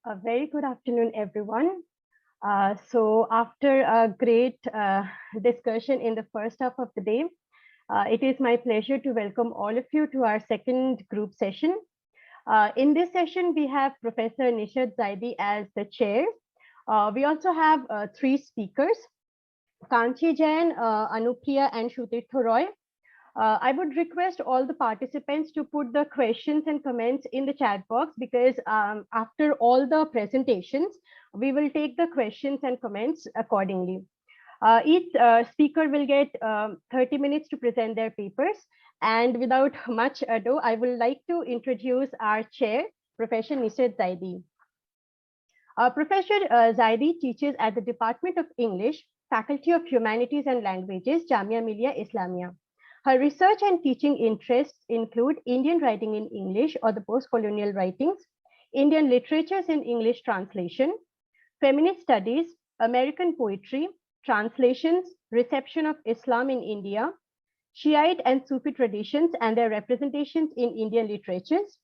A very good afternoon, everyone. So after a great discussion in the first half of the day, it is my pleasure to welcome all of you to our second group session. In this session, we have Professor Nishat Zaidi as the chair. We also have three speakers, Kanchi, Jain, Priya, and Sutirtho Roy. I would request all the participants to put the questions and comments in the chat box because after all the presentations, we will take the questions and comments accordingly. Each speaker will get 30 minutes to present their papers. And without much ado, I would like to introduce our chair, Professor Nishat Zaidi. Professor Zaidi teaches at the Department of English, Faculty of Humanities and Languages, Jamia Milia, Islamia. Her research and teaching interests include Indian writing in English or the post-colonial writings, Indian literatures in English translation, feminist studies, American poetry, translations, reception of Islam in India, Shiite and Sufi traditions and their representations in Indian literatures,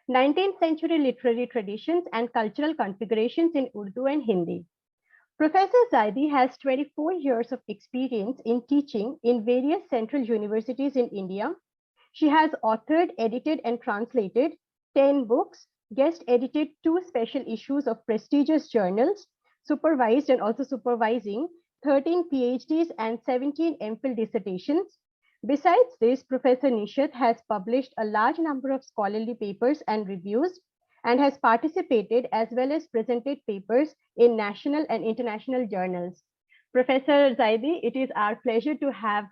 19th century literary traditions and cultural configurations in Urdu and Hindi. Professor Zaidi has 24 years of experience in teaching in various central universities in India. She has authored, edited, and translated 10 books, guest edited 2 special issues of prestigious journals, supervised and also supervising 13 PhDs and 17 MPhil dissertations. Besides this, Professor Nishat has published a large number of scholarly papers and reviews and has participated as well as presented papers in national and international journals. Professor Zaidi, it is our pleasure to have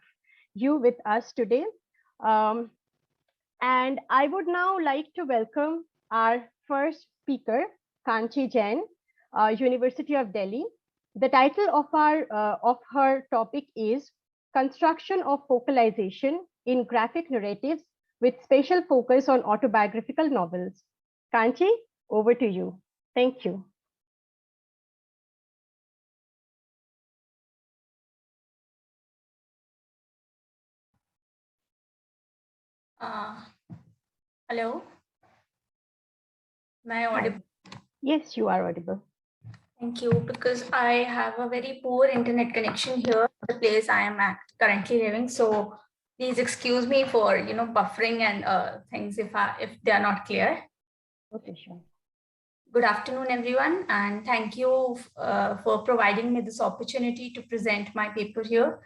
you with us today. And I would now like to welcome our first speaker, Kanchi Jain, University of Delhi. The title of her topic is Construction of Focalization in Graphic Narratives with Special Focus on Autobiographical Novels. Kanchi, over to you. Thank you. Hello. Am I audible? Yes, you are audible. Thank you, because I have a very poor internet connection here, the place I am currently living. So please excuse me for buffering and things if they are not clear. Okay, sure. Good afternoon, everyone, and thank you for providing me this opportunity to present my paper here.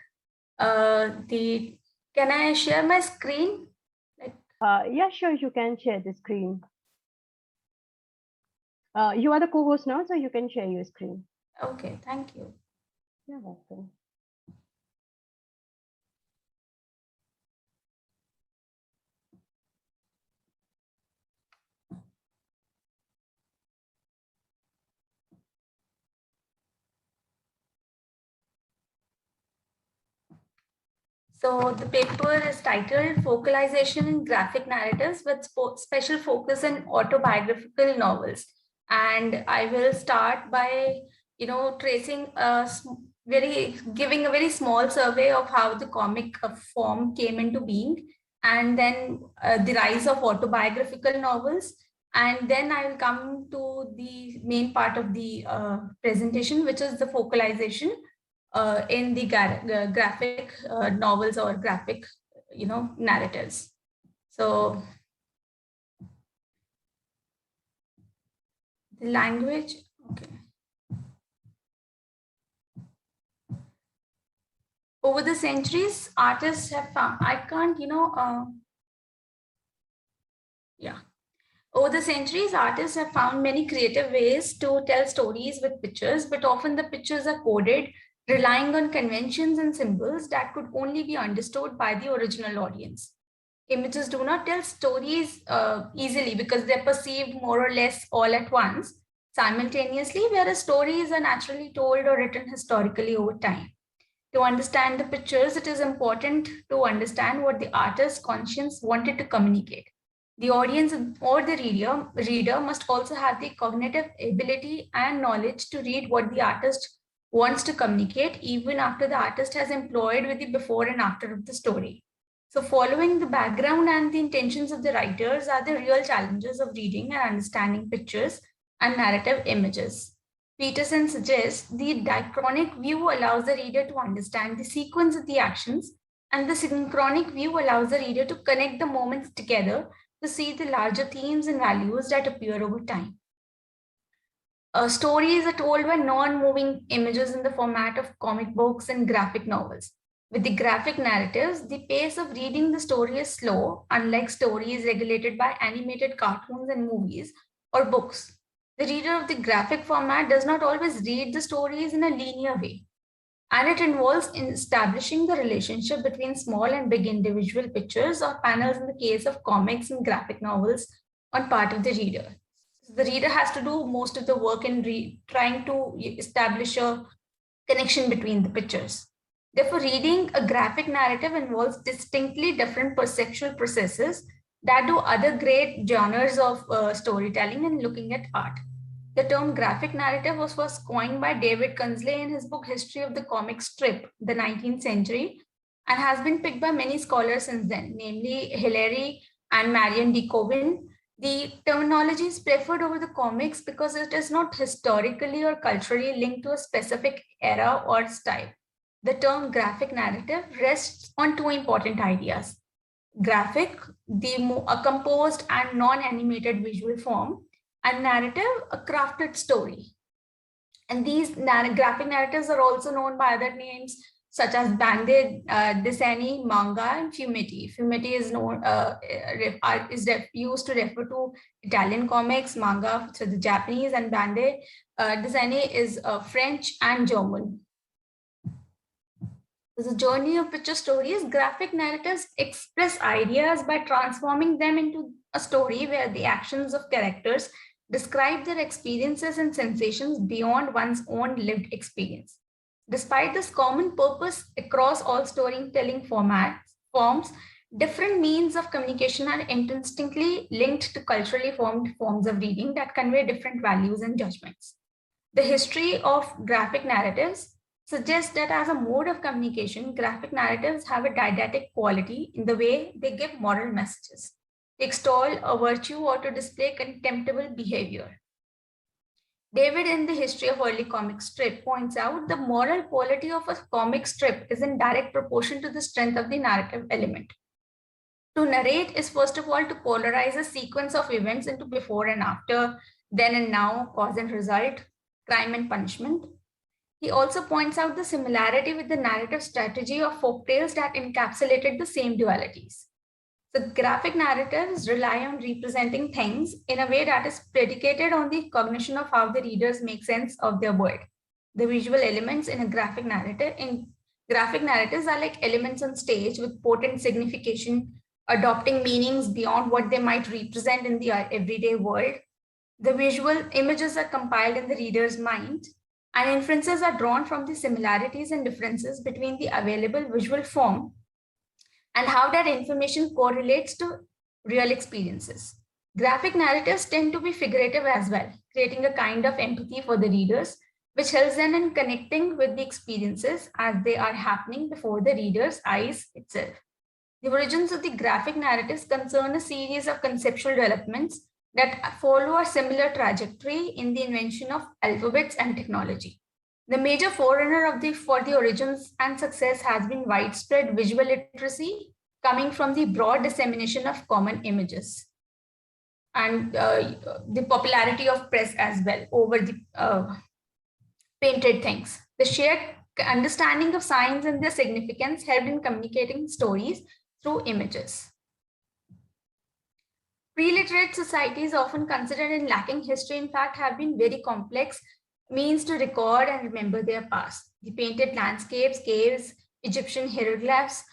Can I share my screen? Yeah, sure, you can share the screen. You are the co-host now, so you can share your screen. Okay, thank you. You're welcome. So the paper is titled Focalization in Graphic Narratives with Special Focus on Autobiographical Novels. And I will start by, tracing giving a very small survey of how the comic form came into being, and then the rise of autobiographical novels. And then I will come to the main part of the presentation, which is the focalization in the graphic novels or graphic, narratives. So the language, okay. Over the centuries, artists have found, Over the centuries, artists have found many creative ways to tell stories with pictures, but often the pictures are coded, relying on conventions and symbols that could only be understood by the original audience. Images do not tell stories easily because they're perceived more or less all at once, simultaneously, whereas stories are naturally told or written historically over time. To understand the pictures, it is important to understand what the artist's conscience wanted to communicate. The audience or the reader must also have the cognitive ability and knowledge to read what the artist wants to communicate, even after the artist has employed with the before and after of the story. So following the background and the intentions of the writers are the real challenges of reading and understanding pictures and narrative images. Peterson suggests the diachronic view allows the reader to understand the sequence of the actions, and the synchronic view allows the reader to connect the moments together to see the larger themes and values that appear over time. Stories are told by non-moving images in the format of comic books and graphic novels. With the graphic narratives, the pace of reading the story is slow, unlike stories regulated by animated cartoons and movies or books. The reader of the graphic format does not always read the stories in a linear way, and it involves establishing the relationship between small and big individual pictures or panels in the case of comics and graphic novels on part of the reader. The reader has to do most of the work in trying to establish a connection between the pictures. Therefore, reading a graphic narrative involves distinctly different perceptual processes that do other great genres of storytelling and looking at art. The term graphic narrative was first coined by David Kunsley in his book History of the Comic Strip, the 19th century, and has been picked by many scholars since then, namely Hilary and Marion D. Coven. The terminology is preferred over the comics because it is not historically or culturally linked to a specific era or style. The term graphic narrative rests on two important ideas. Graphic, a composed and non-animated visual form, and narrative, a crafted story. And these graphic narratives are also known by other names such as bande dessinée, manga, and fumetti. Fumetti is known used to refer to Italian comics, manga to the Japanese, and bande dessinée is French and German. The journey of picture stories, graphic narratives express ideas by transforming them into a story where the actions of characters describe their experiences and sensations beyond one's own lived experience. Despite this common purpose across all storytelling forms, different means of communication are intrinsically linked to culturally formed forms of reading that convey different values and judgments. The history of graphic narratives suggests that as a mode of communication, graphic narratives have a didactic quality in the way they give moral messages, to extol a virtue or to display contemptible behavior. David, in the History of Early Comic Strip, points out the moral quality of a comic strip is in direct proportion to the strength of the narrative element. To narrate is first of all to polarize a sequence of events into before and after, then and now, cause and result, crime and punishment. He also points out the similarity with the narrative strategy of folktales that encapsulated the same dualities. The graphic narratives rely on representing things in a way that is predicated on the cognition of how the readers make sense of their world. The visual elements in a graphic narratives are like elements on stage with potent signification, adopting meanings beyond what they might represent in the everyday world. The visual images are compiled in the reader's mind, and inferences are drawn from the similarities and differences between the available visual form and how that information correlates to real experiences. Graphic narratives tend to be figurative as well, creating a kind of empathy for the readers, which helps them in connecting with the experiences as they are happening before the reader's eyes itself. The origins of the graphic narratives concern a series of conceptual developments that follow a similar trajectory in the invention of alphabets and technology. The major forerunner for the origins and success has been widespread visual literacy coming from the broad dissemination of common images and the popularity of press as well over the painted things. The shared understanding of signs and their significance helped in communicating stories through images. Pre-literate societies, often considered in lacking history, in fact, have been very complex means to record and remember their past. The painted landscapes, caves, Egyptian hieroglyphs,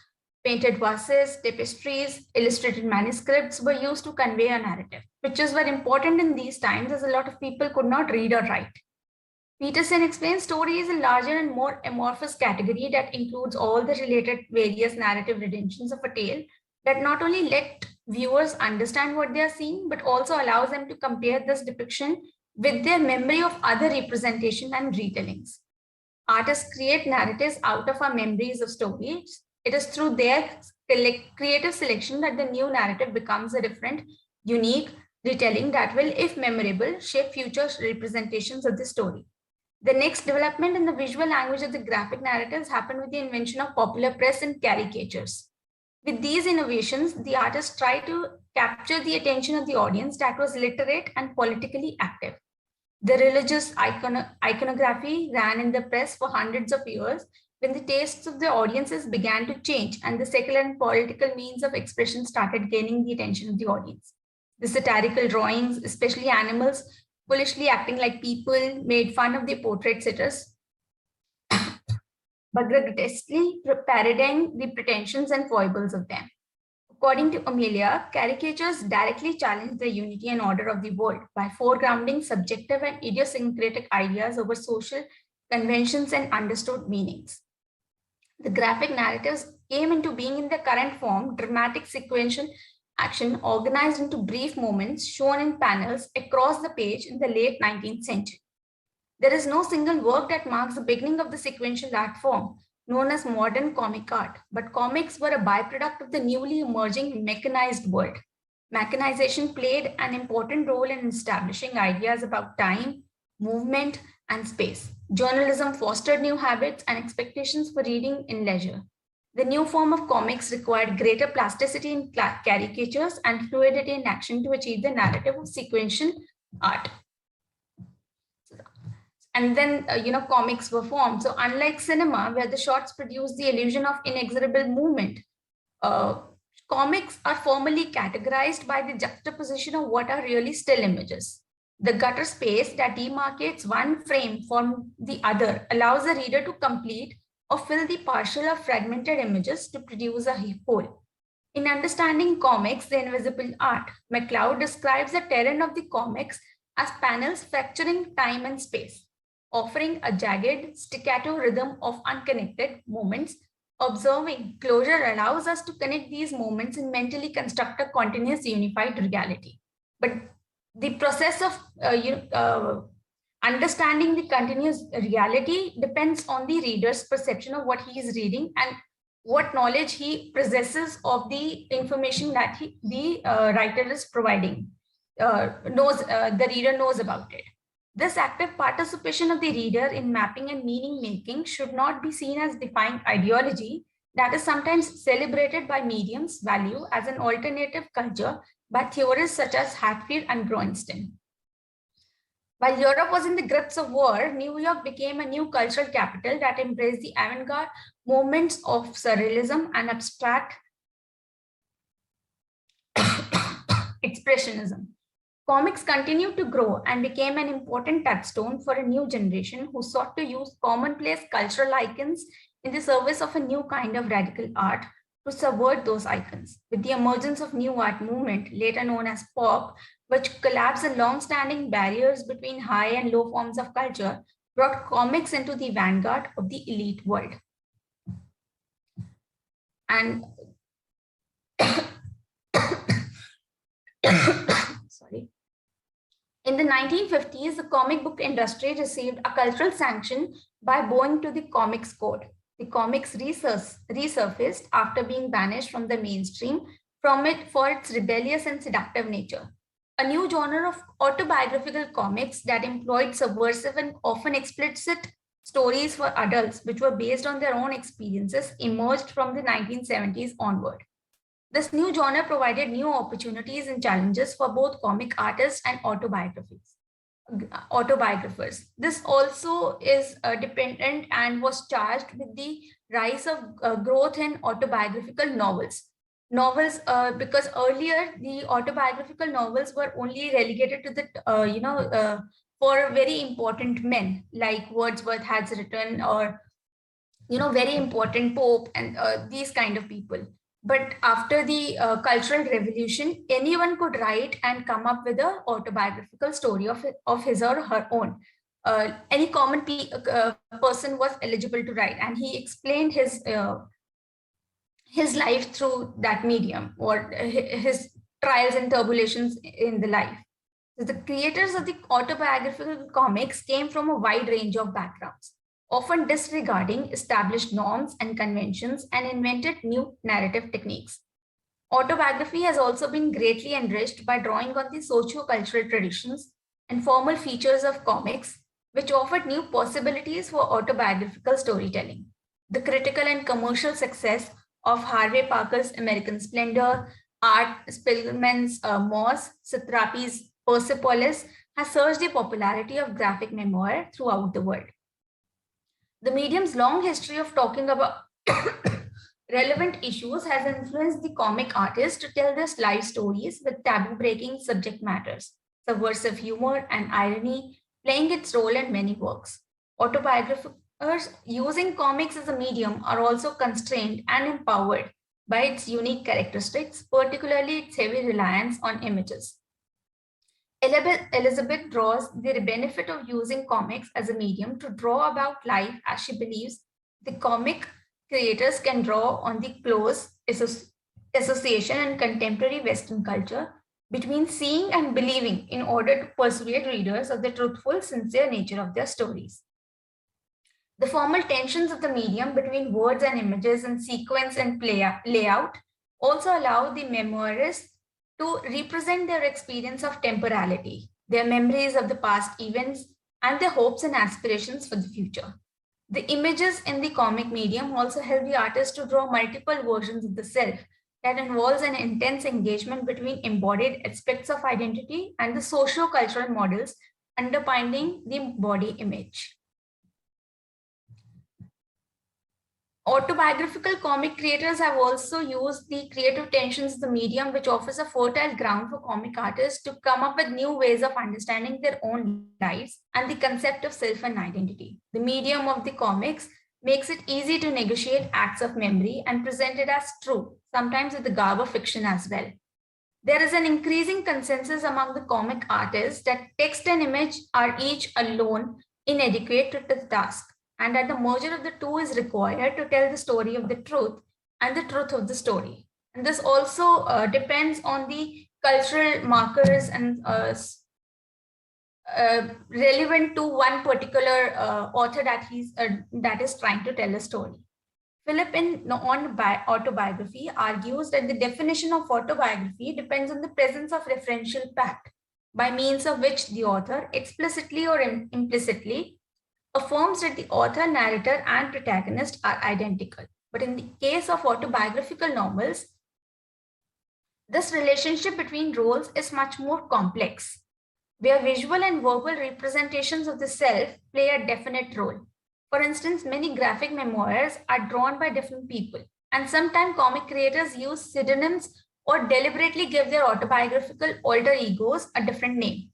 painted vases, tapestries, illustrated manuscripts were used to convey a narrative. Pictures were important in these times as a lot of people could not read or write. Peterson explains story is a larger and more amorphous category that includes all the related various narrative retentions of a tale that not only let viewers understand what they are seeing, but also allows them to compare this depiction with their memory of other representation and retellings. Artists create narratives out of our memories of stories. It is through their creative selection that the new narrative becomes a different, unique, retelling that will, if memorable, shape future representations of the story. The next development in the visual language of the graphic narratives happened with the invention of popular press and caricatures. With these innovations, the artists tried to capture the attention of the audience that was literate and politically active. The religious iconography ran in the press for hundreds of years when the tastes of the audiences began to change and the secular and political means of expression started gaining the attention of the audience. The satirical drawings, especially animals foolishly acting like people, made fun of the portrait sitters, but grotesquely parodying the pretensions and foibles of them. According to Milia, caricatures directly challenge the unity and order of the world by foregrounding subjective and idiosyncratic ideas over social conventions and understood meanings. The graphic narratives came into being in their current form, dramatic sequential action organized into brief moments shown in panels across the page in the late 19th century. There is no single work that marks the beginning of the sequential art form, known as modern comic art, but comics were a byproduct of the newly emerging mechanized world. Mechanization played an important role in establishing ideas about time, movement, and space. Journalism fostered new habits and expectations for reading in leisure. The new form of comics required greater plasticity in caricatures and fluidity in action to achieve the narrative of sequential art. And then, comics were formed. So unlike cinema, where the shots produce the illusion of inexorable movement, comics are formally categorized by the juxtaposition of what are really still images. The gutter space that demarcates one frame from the other allows the reader to complete or fill the partial or fragmented images to produce a whole. In understanding comics, the invisible art, MacLeod describes the terrain of the comics as panels fracturing time and space, offering a jagged, staccato rhythm of unconnected moments. Observing closure allows us to connect these moments and mentally construct a continuous unified reality. But the process of understanding the continuous reality depends on the reader's perception of what he is reading and what knowledge he possesses of the information that the writer is providing, the reader knows about it. This active participation of the reader in mapping and meaning making should not be seen as defying ideology that is sometimes celebrated by mediums value as an alternative culture by theorists such as Hatfield and Groenstein. While Europe was in the grips of war, New York became a new cultural capital that embraced the avant-garde movements of surrealism and abstract expressionism. Comics continued to grow and became an important touchstone for a new generation who sought to use commonplace cultural icons in the service of a new kind of radical art to subvert those icons. With the emergence of new art movement, later known as pop, which collapsed the long-standing barriers between high and low forms of culture, brought comics into the vanguard of the elite world. And sorry. In the 1950s, the comic book industry received a cultural sanction by bowing to the Comics Code. The comics resurfaced after being banished from the mainstream from it for its rebellious and seductive nature. A new genre of autobiographical comics that employed subversive and often explicit stories for adults, which were based on their own experiences, emerged from the 1970s onward. This new genre provided new opportunities and challenges for both comic artists and autobiographers. This also is dependent and was charged with the rise of growth in autobiographical novels. Because earlier the autobiographical novels were only relegated to the, for very important men like Wordsworth has written, or, very important Pope and these kind of people. But after the Cultural Revolution, anyone could write and come up with an autobiographical story of his or her own. Any common person was eligible to write, and he explained his life through that medium, or his trials and tribulations in the life. So the creators of the autobiographical comics came from a wide range of backgrounds, often disregarding established norms and conventions, and invented new narrative techniques. Autobiography has also been greatly enriched by drawing on the socio-cultural traditions and formal features of comics, which offered new possibilities for autobiographical storytelling. The critical and commercial success of Harvey Parker's American Splendor, Art Spiegelman's Moss, Satrapi's Persepolis has surged the popularity of graphic memoir throughout the world. The medium's long history of talking about relevant issues has influenced the comic artists to tell their life stories with taboo-breaking subject matters, subversive humor and irony playing its role in many works. Autobiographers using comics as a medium are also constrained and empowered by its unique characteristics, particularly its heavy reliance on images. Elizabeth draws the benefit of using comics as a medium to draw about life as she believes the comic creators can draw on the close association in contemporary Western culture between seeing and believing in order to persuade readers of the truthful, sincere nature of their stories. The formal tensions of the medium between words and images and sequence and layout also allow the memoirists to represent their experience of temporality, their memories of the past events, and their hopes and aspirations for the future. The images in the comic medium also help the artist to draw multiple versions of the self that involves an intense engagement between embodied aspects of identity and the socio-cultural models underpinning the body image. Autobiographical comic creators have also used the creative tensions of the medium, which offers a fertile ground for comic artists to come up with new ways of understanding their own lives and the concept of self and identity. The medium of the comics makes it easy to negotiate acts of memory and present it as true, sometimes with the garb of fiction as well. There is an increasing consensus among the comic artists that text and image are each alone inadequate to the task, and that the merger of the two is required to tell the story of the truth and the truth of the story. And this also depends on the cultural markers and relevant to one particular author that is trying to tell a story. Philip on autobiography argues that the definition of autobiography depends on the presence of referential pact, by means of which the author, explicitly or implicitly, affirms that the author, narrator, and protagonist are identical. But in the case of autobiographical novels, this relationship between roles is much more complex, where visual and verbal representations of the self play a definite role. For instance, many graphic memoirs are drawn by different people, and sometimes comic creators use pseudonyms or deliberately give their autobiographical alter egos a different name.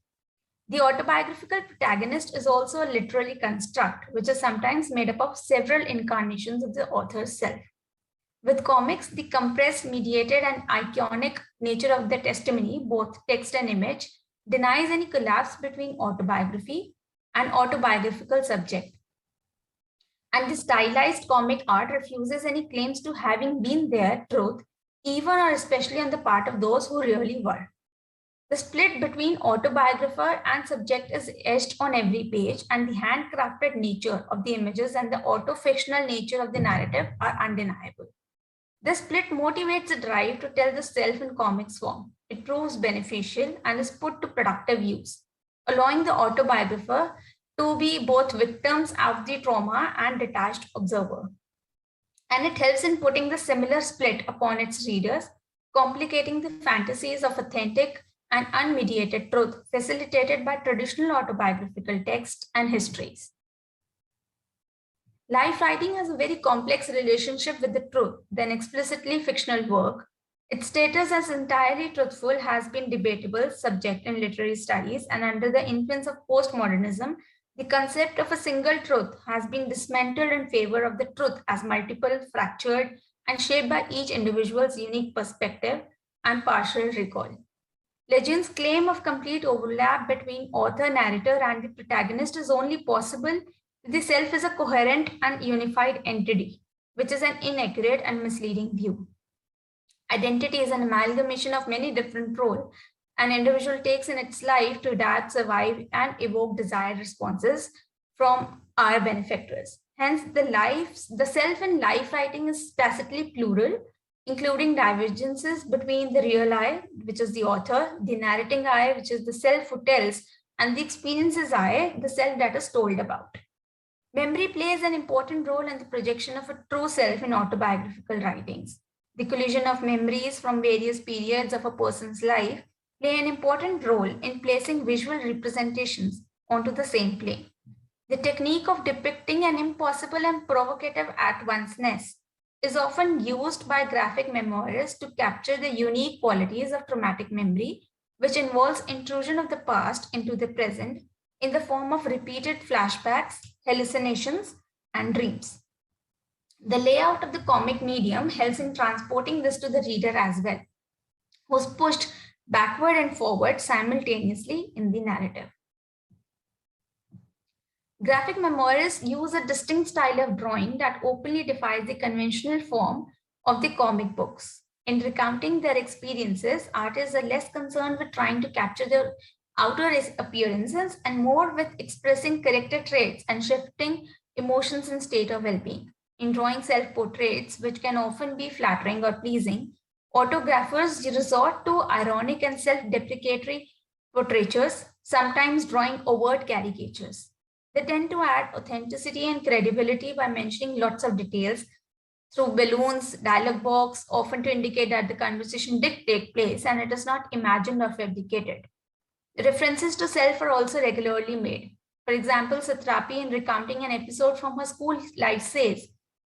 The autobiographical protagonist is also a literary construct, which is sometimes made up of several incarnations of the author's self. With comics, the compressed, mediated, and iconic nature of the testimony, both text and image, denies any collapse between autobiography and autobiographical subject. And the stylized comic art refuses any claims to having been there truth, even or especially on the part of those who really were. The split between autobiographer and subject is etched on every page, and the handcrafted nature of the images and the auto-fictional nature of the narrative are undeniable. This split motivates the drive to tell the self in comics form. It proves beneficial and is put to productive use, allowing the autobiographer to be both victims of the trauma and detached observer. And it helps in putting the similar split upon its readers, complicating the fantasies of authentic and unmediated truth facilitated by traditional autobiographical texts and histories. Life writing has a very complex relationship with the truth than explicitly fictional work. Its status as entirely truthful has been debatable subject in literary studies, and under the influence of postmodernism, the concept of a single truth has been dismantled in favor of the truth as multiple, fractured, and shaped by each individual's unique perspective and partial recall. Legend's claim of complete overlap between author, narrator, and the protagonist is only possible if the self is a coherent and unified entity, which is an inaccurate and misleading view. Identity is an amalgamation of many different roles an individual takes in its life to adapt, survive, and evoke desired responses from our benefactors. Hence, the self in life writing is tacitly plural, including divergences between the real I, which is the author, the narrating I, which is the self who tells, and the experiences I, the self that is told about. Memory plays an important role in the projection of a true self in autobiographical writings. The collision of memories from various periods of a person's life play an important role in placing visual representations onto the same plane. The technique of depicting an impossible and provocative at-onceness is often used by graphic memoirists to capture the unique qualities of traumatic memory, which involves intrusion of the past into the present in the form of repeated flashbacks, hallucinations, and dreams. The layout of the comic medium helps in transporting this to the reader as well, who's pushed backward and forward simultaneously in the narrative. Graphic memoirists use a distinct style of drawing that openly defies the conventional form of the comic books. In recounting their experiences, artists are less concerned with trying to capture their outer appearances and more with expressing character traits and shifting emotions and state of well-being. In drawing self-portraits, which can often be flattering or pleasing, autographers resort to ironic and self-deprecatory portraitures, sometimes drawing overt caricatures. They tend to add authenticity and credibility by mentioning lots of details through balloons, dialogue box, often to indicate that the conversation did take place and it is not imagined or fabricated. References to self are also regularly made. For example, Satrapi, in recounting an episode from her school life, says,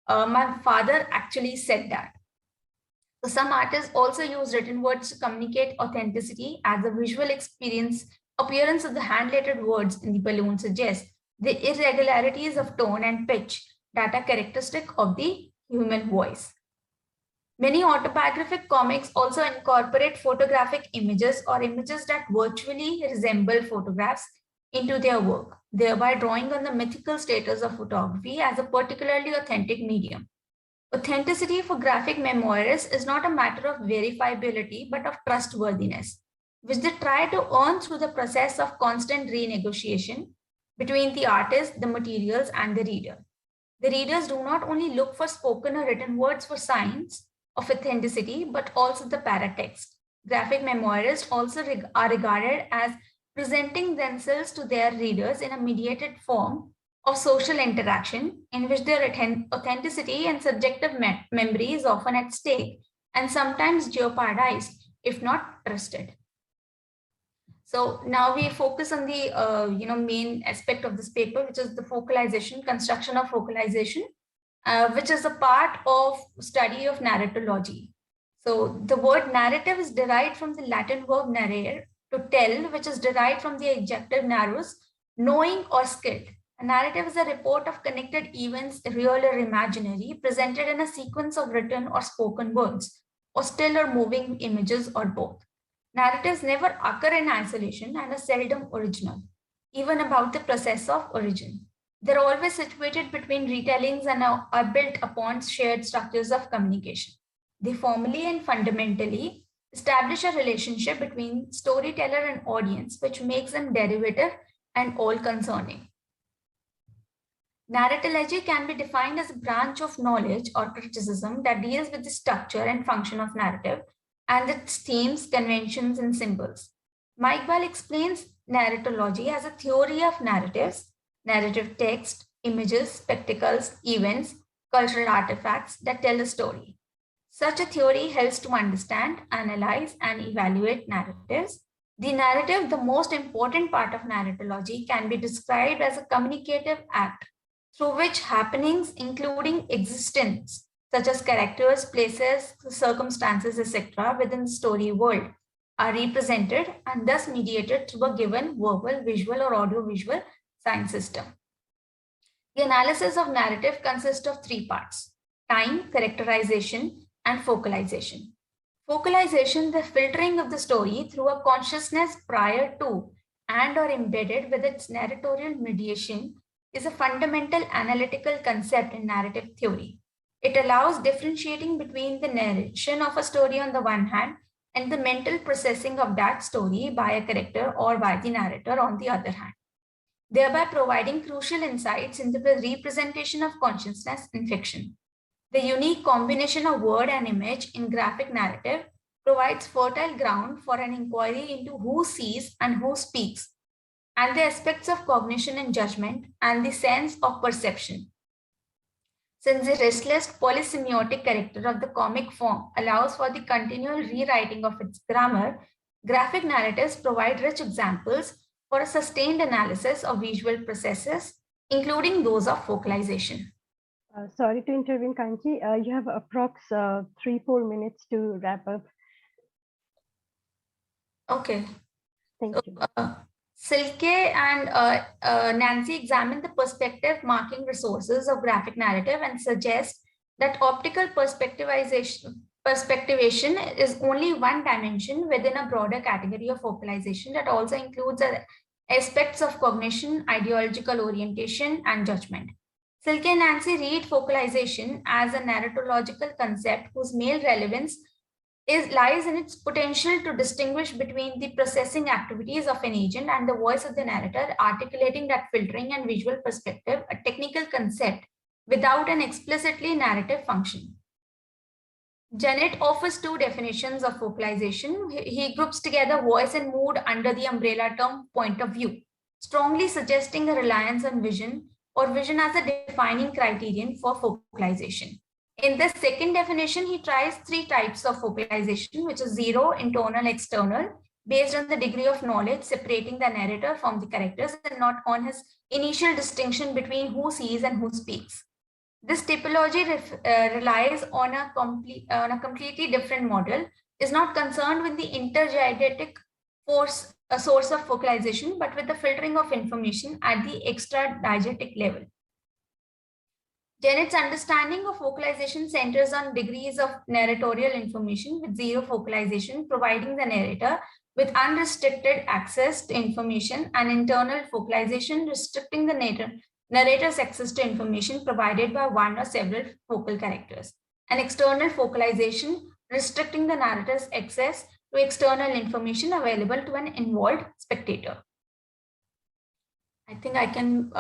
my father actually said that. So some artists also use written words to communicate authenticity, as the visual appearance of the hand-lettered words in the balloon suggests the irregularities of tone and pitch that are characteristic of the human voice. Many autobiographic comics also incorporate photographic images or images that virtually resemble photographs into their work, thereby drawing on the mythical status of photography as a particularly authentic medium. Authenticity for graphic memoirists is not a matter of verifiability, but of trustworthiness, which they try to earn through the process of constant renegotiation between the artist, the materials, and the reader. The readers do not only look for spoken or written words for signs of authenticity, but also the paratext. Graphic memoirists also are regarded as presenting themselves to their readers in a mediated form of social interaction in which their authenticity and subjective memory is often at stake and sometimes jeopardized, if not trusted. So now we focus on the main aspect of this paper, which is the focalization, construction of focalization, which is a part of study of narratology. So the word narrative is derived from the Latin verb narrare, to tell, which is derived from the adjective narus, knowing or skilled. A narrative is a report of connected events, real or imaginary, presented in a sequence of written or spoken words, or still or moving images, or both. Narratives never occur in isolation and are seldom original, even about the process of origin. They're always situated between retellings and are built upon shared structures of communication. They formally and fundamentally establish a relationship between storyteller and audience, which makes them derivative and all-concerning. Narratology can be defined as a branch of knowledge or criticism that deals with the structure and function of narrative and its themes, conventions, and symbols. Mike Ball explains narratology as a theory of narratives, narrative text, images, spectacles, events, cultural artifacts that tell a story. Such a theory helps to understand, analyze, and evaluate narratives. The narrative, the most important part of narratology, can be described as a communicative act through which happenings, including existence, such as characters, places, circumstances, etc., within the story world, are represented and thus mediated through a given verbal, visual, or audiovisual sign system. The analysis of narrative consists of three parts: time, characterization, and focalization. Focalization, the filtering of the story through a consciousness prior to and or embedded with its narratorial mediation, is a fundamental analytical concept in narrative theory. It allows differentiating between the narration of a story on the one hand and the mental processing of that story by a character or by the narrator on the other hand, thereby providing crucial insights into the representation of consciousness in fiction. The unique combination of word and image in graphic narrative provides fertile ground for an inquiry into who sees and who speaks, and the aspects of cognition and judgment, and the sense of perception. Since the restless polysemiotic character of the comic form allows for the continual rewriting of its grammar, graphic narratives provide rich examples for a sustained analysis of visual processes, including those of focalization. Sorry to intervene, Kanchi. You have approx 3-4 minutes to wrap up. Okay. Thank you. Silke and Nancy examine the perspective marking resources of graphic narrative and suggest that optical perspectivation is only one dimension within a broader category of focalization that also includes aspects of cognition, ideological orientation, and judgment. Silke and Nancy read focalization as a narratological concept whose main relevance lies in its potential to distinguish between the processing activities of an agent and the voice of the narrator, articulating that filtering and visual perspective, a technical concept without an explicitly narrative function. Janet offers two definitions of focalization. He groups together voice and mood under the umbrella term point of view, strongly suggesting a reliance on vision or vision as a defining criterion for focalization. In the second definition, he tries three types of focalization, which is zero, internal, external, based on the degree of knowledge separating the narrator from the characters and not on his initial distinction between who sees and who speaks. This typology relies on a completely different model, is not concerned with the intergenetic source of focalization, but with the filtering of information at the extra-diegetic level. Janet's understanding of focalization centers on degrees of narratorial information, with zero focalization providing the narrator with unrestricted access to information, and internal focalization restricting the narrator's access to information provided by one or several focal characters, and external focalization restricting the narrator's access to external information available to an involved spectator. I think I can,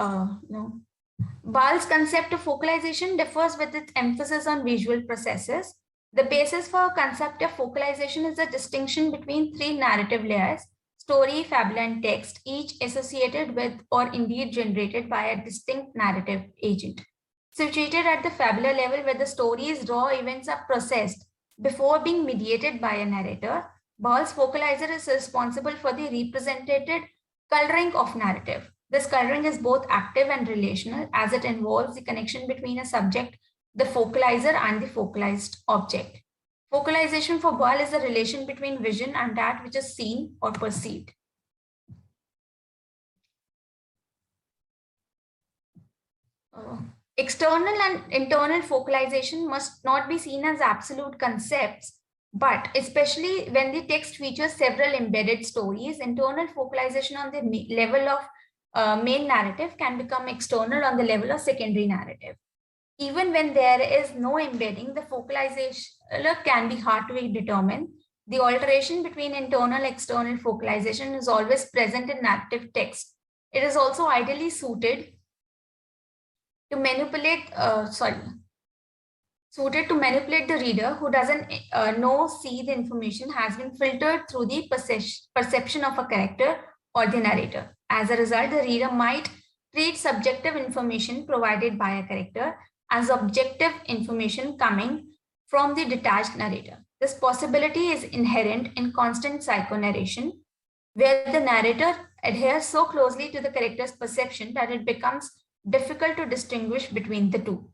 Ball's concept of focalization differs with its emphasis on visual processes. The basis for a concept of focalization is the distinction between three narrative layers: story, fabula, and text, each associated with or indeed generated by a distinct narrative agent. Situated at the fabula level, where the story's raw events are processed before being mediated by a narrator, Ball's focalizer is responsible for the represented coloring of narrative. This coloring is both active and relational, as it involves the connection between a subject, the focalizer, and the focalized object. Focalization for Ball is the relation between vision and that which is seen or perceived. External and internal focalization must not be seen as absolute concepts, but especially when the text features several embedded stories, internal focalization on the level of main narrative can become external on the level of secondary narrative. Even when there is no embedding, the focalization can be hard to determine. The alteration between internal and external focalization is always present in narrative text. It is also ideally suited to manipulate, the reader who doesn't see the information has been filtered through the perception of a character or the narrator. As a result, the reader might treat subjective information provided by a character as objective information coming from the detached narrator. This possibility is inherent in constant psychonarration, where the narrator adheres so closely to the character's perception that it becomes difficult to distinguish between the two.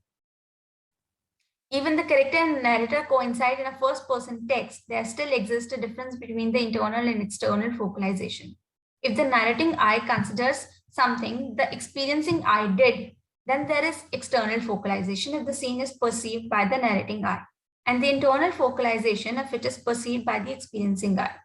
Even the character and narrator coincide in a first-person text, there still exists a difference between the internal and external focalization. If the narrating eye considers something the experiencing eye did, then there is external focalization if the scene is perceived by the narrating eye, and the internal focalization if it is perceived by the experiencing eye.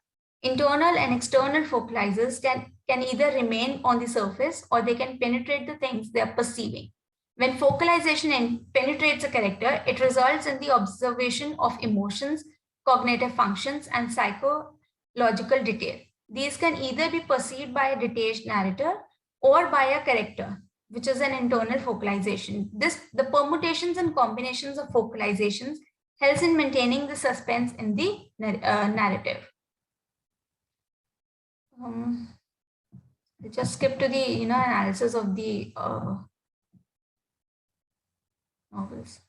Internal and external focalizers can either remain on the surface or they can penetrate the things they are perceiving. When focalization penetrates a character, it results in the observation of emotions, cognitive functions, and psychological detail. These can either be perceived by a detached narrator or by a character. which is an internal focalization. The permutations and combinations of focalizations helps in maintaining the suspense in the narrative. Just skip to the analysis of the novels.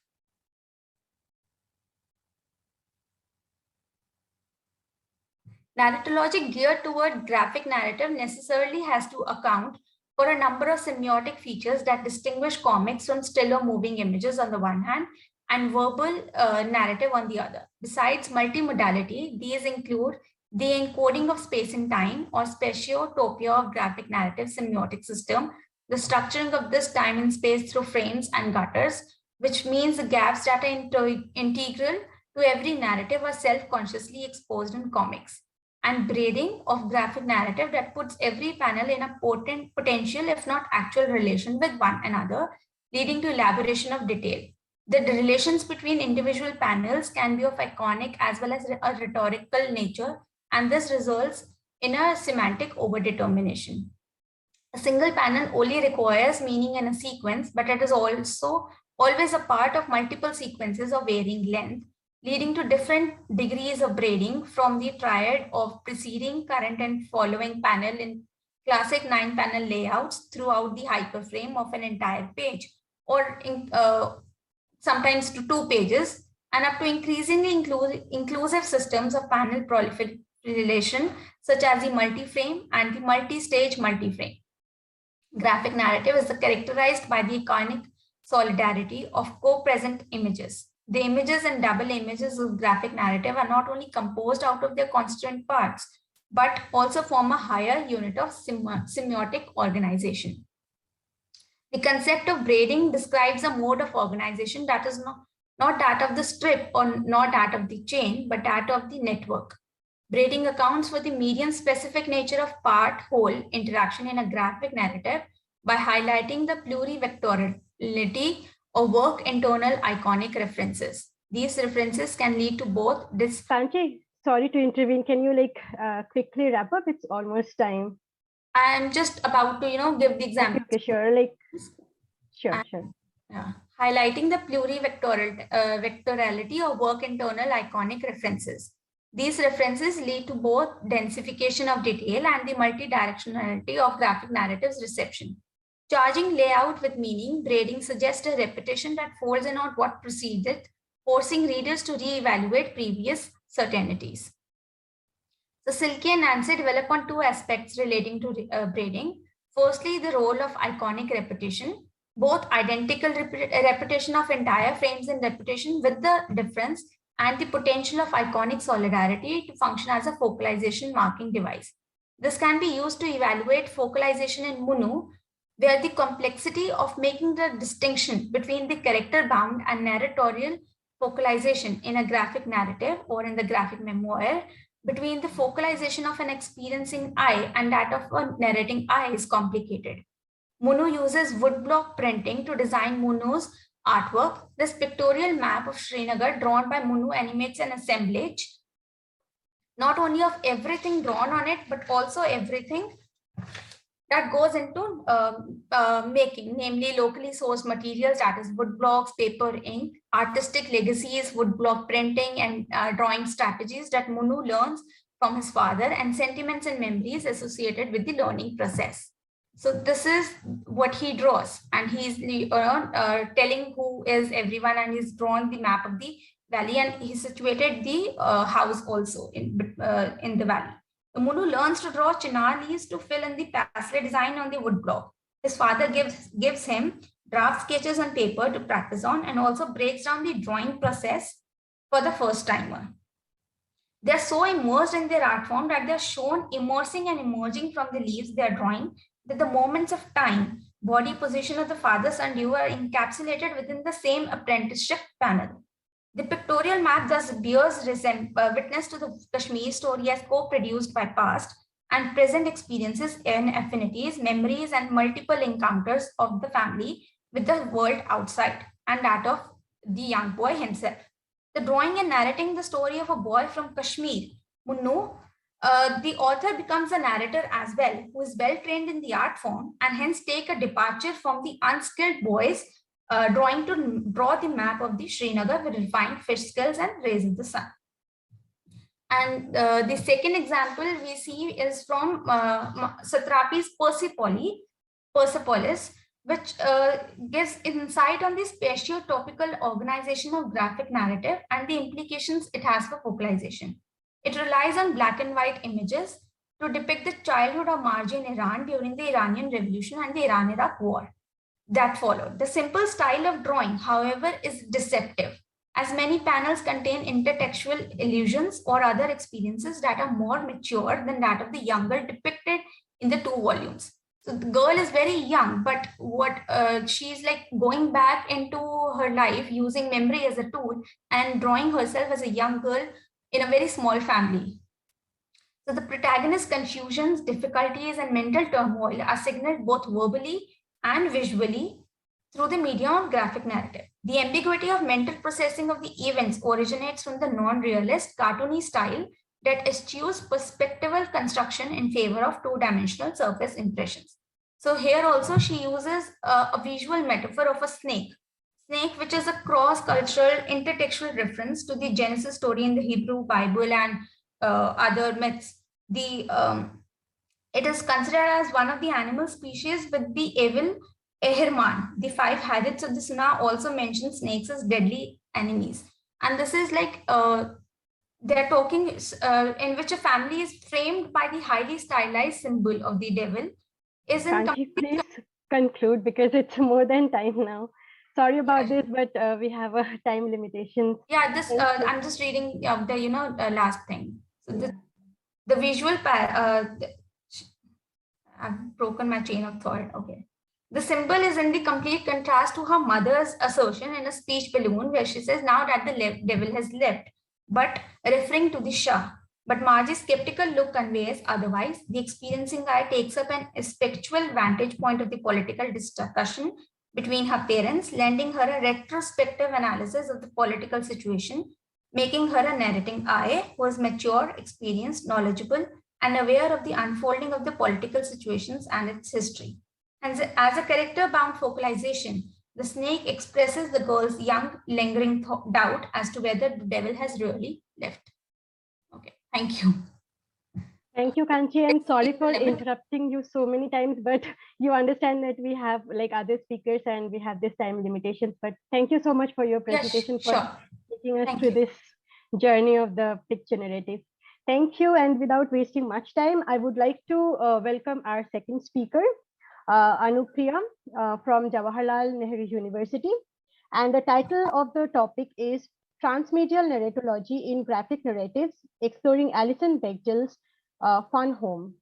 Narratology geared toward graphic narrative necessarily has to account for a number of semiotic features that distinguish comics from still or moving images on the one hand and verbal narrative on the other. Besides multimodality, these include the encoding of space and time or spatiotopia of graphic narrative semiotic system, the structuring of this time and space through frames and gutters, which means the gaps that are integral to every narrative are self-consciously exposed in comics, and braiding of graphic narrative that puts every panel in a potential, if not actual, relation with one another, leading to elaboration of detail. The relations between individual panels can be of iconic as well as a rhetorical nature, and this results in a semantic overdetermination. A single panel only requires meaning in a sequence, but it is also always a part of multiple sequences of varying length, leading to different degrees of braiding from the triad of preceding, current, and following panel in classic 9-panel layouts throughout the hyperframe of an entire page, or sometimes to 2 pages, and up to increasingly inclusive systems of panel proliferation, such as the multi-frame and the multi-stage multi-frame. Graphic narrative is characterized by the iconic solidarity of co-present images. The images and double images of graphic narrative are not only composed out of their constituent parts, but also form a higher unit of semiotic organization. The concept of braiding describes a mode of organization that is not that of the strip or not that of the chain, but that of the network. Braiding accounts for the medium-specific nature of part-whole interaction in a graphic narrative by highlighting the plurivectoriality or work internal iconic references. These references can lead to both this. Kanchi, sorry to intervene. Can you quickly wrap up? It's almost time. I'm just about to give the example. Okay, sure. Sure. Yeah. Highlighting the plurivectoriality or work internal iconic references. These references lead to both densification of detail and the multidirectionality of graphic narrative's reception. Charging layout with meaning, braiding suggests a repetition that folds in on what preceded, forcing readers to re-evaluate previous certainties. So Silke and Nancy develop on 2 aspects relating to braiding. Firstly, the role of iconic repetition, both identical repetition of entire frames and repetition with the difference, and the potential of iconic solidarity to function as a focalization marking device. This can be used to evaluate focalization in Munu, where the complexity of making the distinction between the character-bound and narratorial focalization in a graphic narrative or in the graphic memoir between the focalization of an experiencing eye and that of a narrating eye is complicated. Munu uses woodblock printing to design Munu's artwork. This pictorial map of Srinagar drawn by Munu animates an assemblage not only of everything drawn on it, but also everything that goes into making, namely locally sourced materials, that is wood blocks, paper, ink, artistic legacies, woodblock printing, and drawing strategies that Munu learns from his father, and sentiments and memories associated with the learning process. So this is what he draws, and he's telling who is everyone, and he's drawn the map of the valley, and he situated the house also in the valley. Munu learns to draw chinar leaves to fill in the pastel design on the woodblock. His father gives him draft sketches on paper to practice on, and also breaks down the drawing process for the first timer. They're so immersed in their art form that they're shown immersing and emerging from the leaves they're drawing, that the moments of time, body position of the father-son duo are encapsulated within the same apprenticeship panel. The pictorial map thus bears witness to the Kashmir story as co-produced by past and present experiences and affinities, memories, and multiple encounters of the family with the world outside and that of the young boy himself. The drawing and narrating the story of a boy from Kashmir, Munu the author becomes a narrator as well, who is well trained in the art form and hence take a departure from the unskilled boys drawing to draw the map of the Srinagar with refined fish skills and raising the sun. And the second example we see is from Satrapi's Persepolis, which gives insight on the spatio-topical organization of graphic narrative and the implications it has for focalization. It relies on black and white images to depict the childhood of Marji in Iran during the Iranian Revolution and the Iran-Iraq War that followed. The simple style of drawing, however, is deceptive, as many panels contain intertextual illusions or other experiences that are more mature than that of the younger depicted in the 2 volumes. So the girl is very young, but what she's like going back into her life using memory as a tool and drawing herself as a young girl in a very small family. So the protagonist's confusions, difficulties, and mental turmoil are signaled both verbally and visually through the medium of graphic narrative. The ambiguity of mental processing of the events originates from the non-realist, cartoony style that eschews perspectival construction in favor of 2-dimensional surface impressions. So here also she uses a visual metaphor of a snake, which is a cross-cultural intertextual reference to the Genesis story in the Hebrew Bible and other myths. It is considered as one of the animal species with the evil Ehirman. The 5 hadiths of the Sunnah also mention snakes as deadly enemies. And this is like, they're talking in which a family is framed by the highly stylized symbol of the devil. Kanchi, please conclude because it's more than time now. Sorry about this, but we have a time limitation. Yeah, this I'm just reading the last thing. So the visual I've broken my chain of thought. Okay. The symbol is in the complete contrast to her mother's assertion in a speech balloon where she says, now that the devil has left, but referring to the Shah. But Margie's skeptical look conveys otherwise. The experiencing eye takes up an spectral vantage point of the political discussion between her parents, lending her a retrospective analysis of the political situation, making her a narrating eye who is mature, experienced, knowledgeable, and aware of the unfolding of the political situations and its history. And as a character-bound focalization, the snake expresses the girl's young, lingering doubt as to whether the devil has really left. Okay, thank you. Thank you, Kanchi, and sorry for interrupting you so many times, but you understand that we have like other speakers and we have this time limitations. But thank you so much for your presentation, for taking us through this journey of the picture narrative. Thank you, and without wasting much time, I would like to welcome our second speaker, Priya from Jawaharlal Nehru University. And the title of the topic is Transmedial Narratology in Graphic Narratives, Exploring Alison Bechdel's Fun Home.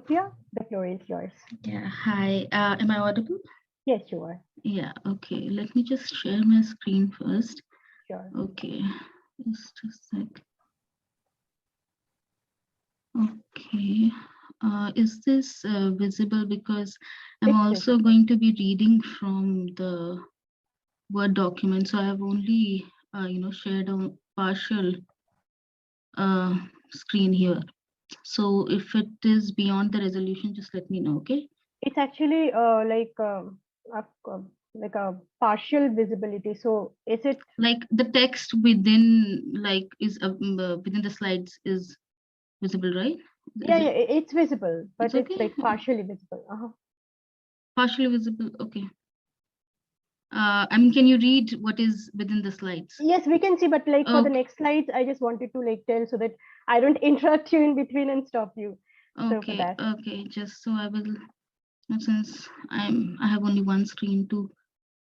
Priya, the floor is yours. Yeah, hi. Am I audible? Yes, you are. Yeah, okay. Let me just share my screen first. Sure. Okay, just a sec. Okay. Is this visible? Because I'm also going to be reading from the Word document. So I have only, shared a partial screen here. So if it is beyond the resolution, just let me know, okay? It's actually like a partial visibility. So is it like the text within is within the slides is visible, right? Yeah, it's visible, but it's okay? like partially visible. Partially visible, okay. I mean, can you read what is within the slides? Yes, we can see, but like for the next slides, I just wanted to like tell so that I don't interrupt you in between and stop you. Okay, so okay, just so I will, since I have only one screen to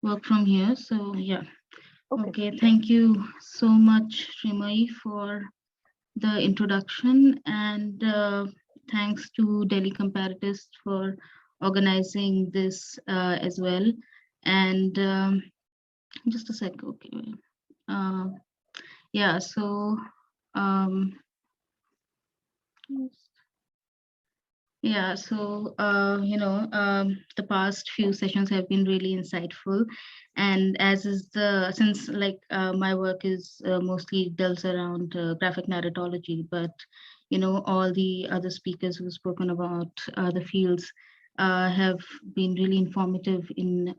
work from here, so yeah. Okay, thank you so much, Shrimoyee, for the introduction, and thanks to Delhi Comparatists for organizing this as well. And just a sec, okay. Yeah, so yeah, so the past few sessions have been really insightful, and as is since like my work is mostly delves around graphic narratology, but all the other speakers who've spoken about the fields have been really informative in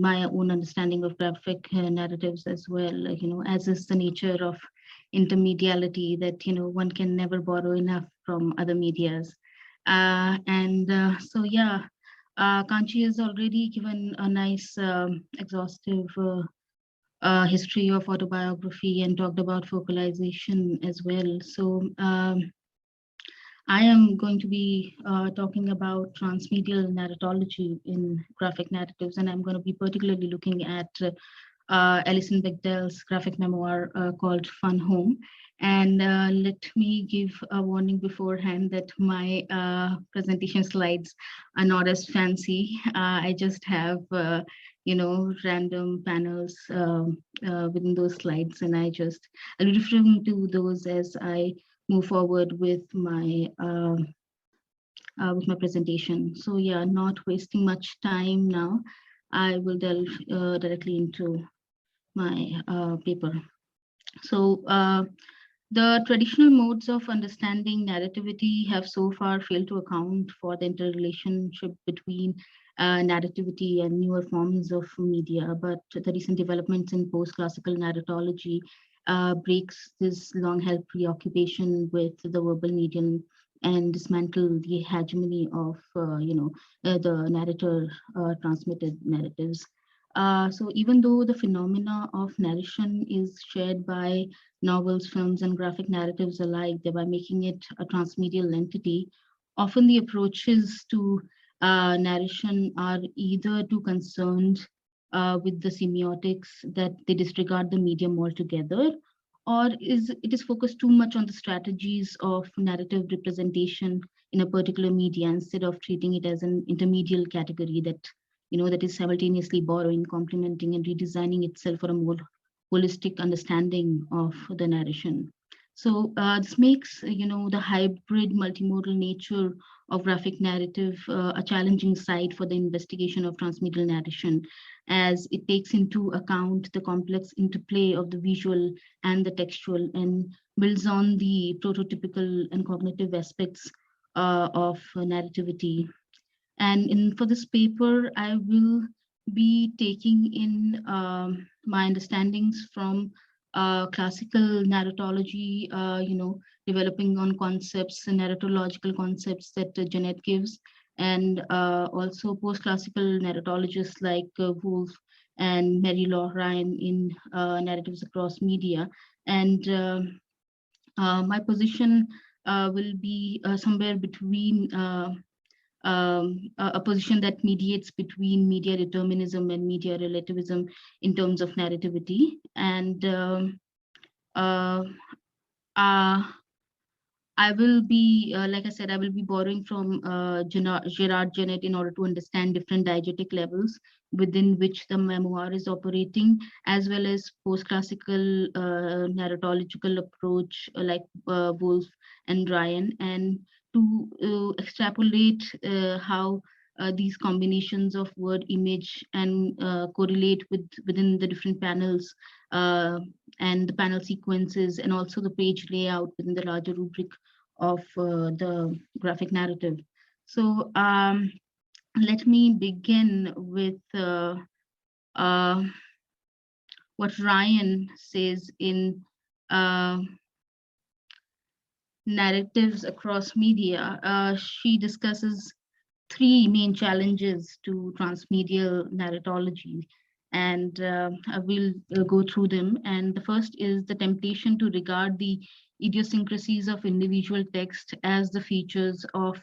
my own understanding of graphic narratives as well, as is the nature of intermediality, that, one can never borrow enough from other medias. So, yeah, Kanchi has already given a nice exhaustive history of autobiography and talked about focalization as well. So I am going to be talking about transmedial narratology in graphic narratives, and I'm going to be particularly looking at Alison Bechdel's graphic memoir called Fun Home. And let me give a warning beforehand that my presentation slides are not as fancy. I just have, random panels within those slides, and I'll be referring to those as I move forward with my presentation. So yeah, not wasting much time now, I will delve directly into my paper. So the traditional modes of understanding narrativity have so far failed to account for the interrelationship between narrativity and newer forms of media, but the recent developments in post-classical narratology breaks this long-held preoccupation with the verbal medium and dismantle the hegemony of, the narrator transmitted narratives. So even though the phenomena of narration is shared by novels, films, and graphic narratives alike, thereby making it a transmedial entity, often the approaches to narration are either too concerned with the semiotics that they disregard the medium altogether, or it is focused too much on the strategies of narrative representation in a particular media instead of treating it as an intermedial category that that is simultaneously borrowing, complementing, and redesigning itself for a more holistic understanding of the narration. So this makes the hybrid multimodal nature of graphic narrative a challenging side for the investigation of transmedial narration, as it takes into account the complex interplay of the visual and the textual and builds on the prototypical and cognitive aspects of narrativity. And for this paper, I will be taking in my understandings from classical narratology, developing on concepts, narratological concepts that Janet gives, and also post-classical narratologists like Woolf and Mary Law Ryan in Narratives Across Media. And my position will be somewhere between a position that mediates between media determinism and media relativism in terms of narrativity. And I will be, like I said, I will be borrowing from Gerard Genet in order to understand different diegetic levels within which the memoir is operating, as well as post-classical narratological approach like Woolf and Ryan, and to extrapolate how these combinations of word, image, and correlate within the different panels and the panel sequences, and also the page layout within the larger rubric of the graphic narrative. So let me begin with what Ryan says in Narratives Across Media. She discusses three main challenges to transmedial narratology, and I will go through them. And the first is the temptation to regard the idiosyncrasies of individual text as the features of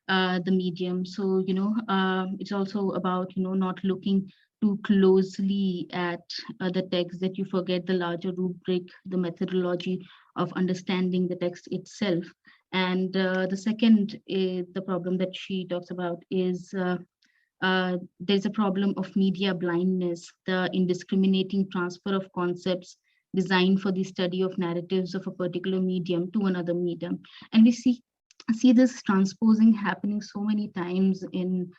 the medium. So, it's also about, not looking too closely at the text, that you forget the larger rubric, the methodology of understanding the text itself. And the second, the problem that she talks about is there's a problem of media blindness, the indiscriminating transfer of concepts designed for the study of narratives of a particular medium to another medium. And we see this transposing happening so many times in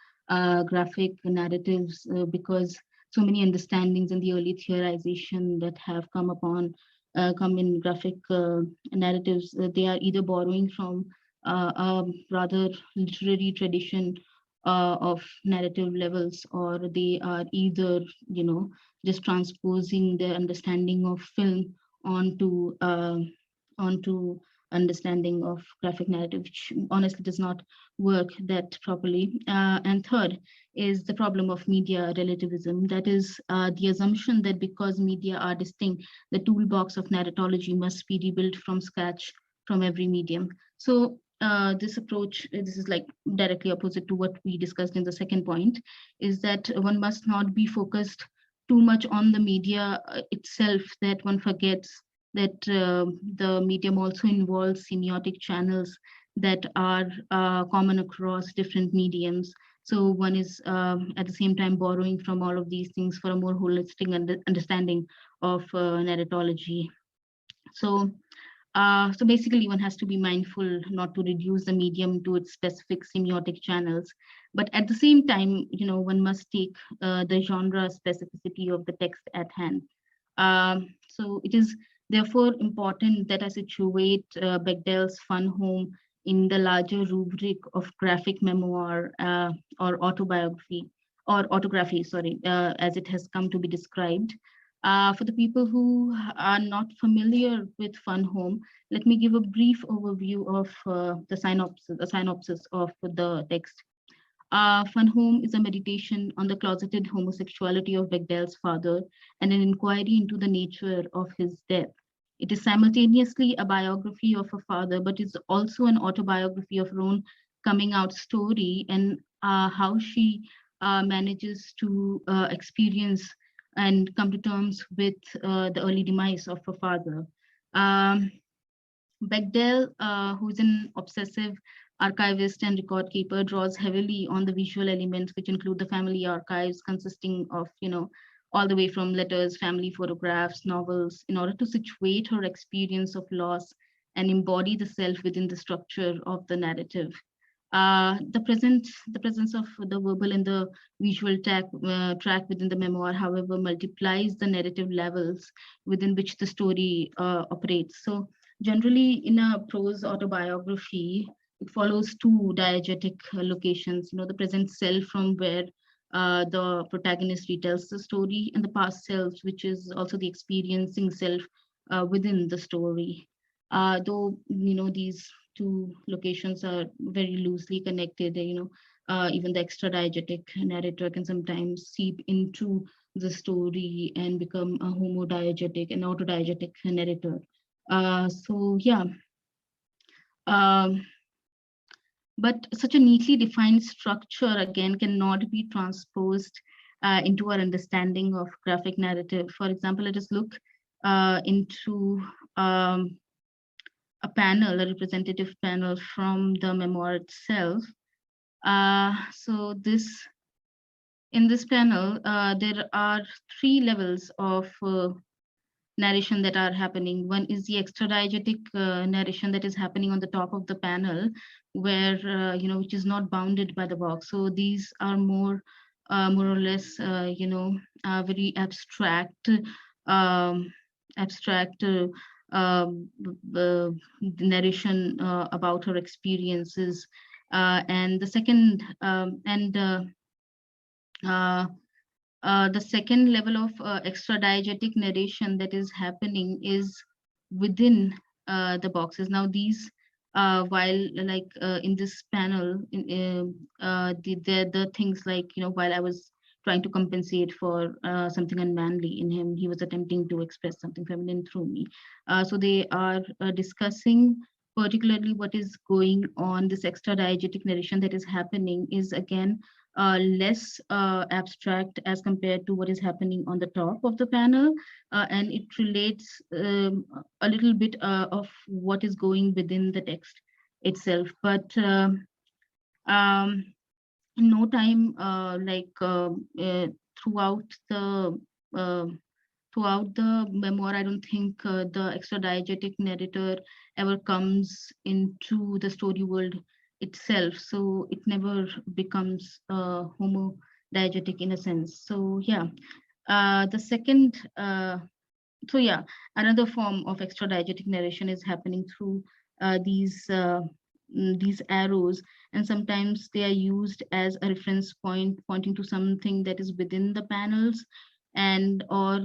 graphic narratives because so many understandings and the early theorization that have come upon come in graphic narratives, they are either borrowing from a rather literary tradition of narrative levels, or they are either, just transposing their understanding of film onto onto understanding of graphic narrative, which honestly does not work that properly. And third is the problem of media relativism. That is the assumption that because media are distinct, the toolbox of narratology must be rebuilt from scratch from every medium. So this approach, this is like directly opposite to what we discussed in the second point, is that one must not be focused too much on the media itself, that one forgets that the medium also involves semiotic channels that are common across different mediums. So one is at the same time borrowing from all of these things for a more holistic understanding of narratology. So so basically, one has to be mindful not to reduce the medium to its specific semiotic channels, but at the same time, one must take the genre specificity of the text at hand. So it is therefore important that I situate Bechdel's Fun Home in the larger rubric of graphic memoir or autobiography or autography, sorry, as it has come to be described. For the people who are not familiar with Fun Home, let me give a brief overview of the synopsis of the text. Fun Home is a meditation on the closeted homosexuality of Bechdel's father and an inquiry into the nature of his death. It is simultaneously a biography of a father, but it's also an autobiography of her own coming out story and how she manages to experience and come to terms with the early demise of her father. Bechdel, who is an obsessive archivist and record keeper, draws heavily on the visual elements, which include the family archives consisting of, all the way from letters, family photographs, novels, in order to situate her experience of loss and embody the self within the structure of the narrative. The presence of the verbal and the visual track within the memoir, however, multiplies the narrative levels within which the story operates. So generally, in a prose autobiography, it follows two diegetic locations, the present self from where the protagonist retells the story, and the past self, which is also the experiencing self within the story. Though, these two locations are very loosely connected, even the extra diegetic narrator can sometimes seep into the story and become a homodiegetic and autodiegetic narrator. So yeah, but such a neatly defined structure again cannot be transposed into our understanding of graphic narrative. For example, let us look into a panel, a representative panel from the memoir itself. So in this panel, there are three levels of narration that are happening. One is the extradiegetic narration that is happening on the top of the panel, where which is not bounded by the box. So these are more or less very abstract narration about her experiences. And the second the second level of extradiegetic narration that is happening is within the boxes. Now these, while like in this panel, the things like, while I was trying to compensate for something unmanly in him, he was attempting to express something feminine through me. So they are discussing particularly what is going on. This extradiegetic narration that is happening is again less abstract as compared to what is happening on the top of the panel, and it relates a little bit of what is going within the text itself. But in no time, throughout the memoir, I don't think the extradiegetic narrator ever comes into the story world itself. So it never becomes homodiegetic in a sense. So yeah, the second So yeah, another form of extradiegetic narration is happening through these arrows, and sometimes they are used as a reference point pointing to something that is within the panels, and or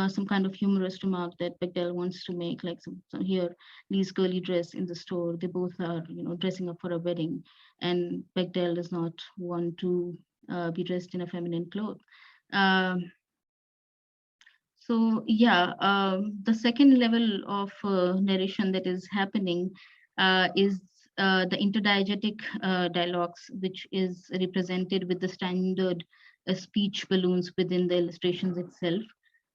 some kind of humorous remark that Bechdel wants to make, like some here, these girly dress in the store, they both are dressing up for a wedding, and Bechdel does not want to be dressed in a feminine cloth. um, so yeah, the second level of narration that is happening is the interdiegetic dialogues, which is represented with the standard speech balloons within the illustrations itself.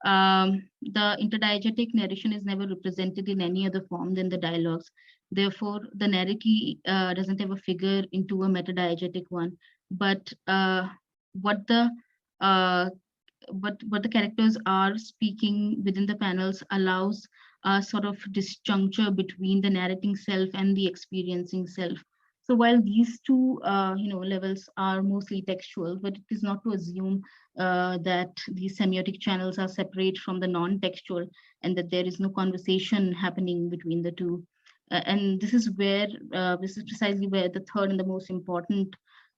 The interdiegetic narration is never represented in any other form than the dialogues. Therefore, the narrative doesn't have a figure into a metadiegetic one, but what the uh, what the characters are speaking within the panels allows a sort of disjuncture between the narrating self and the experiencing self. So while these two levels are mostly textual, but it is not to assume that these semiotic channels are separate from the non-textual and that there is no conversation happening between the two. And this is precisely where the third and the most important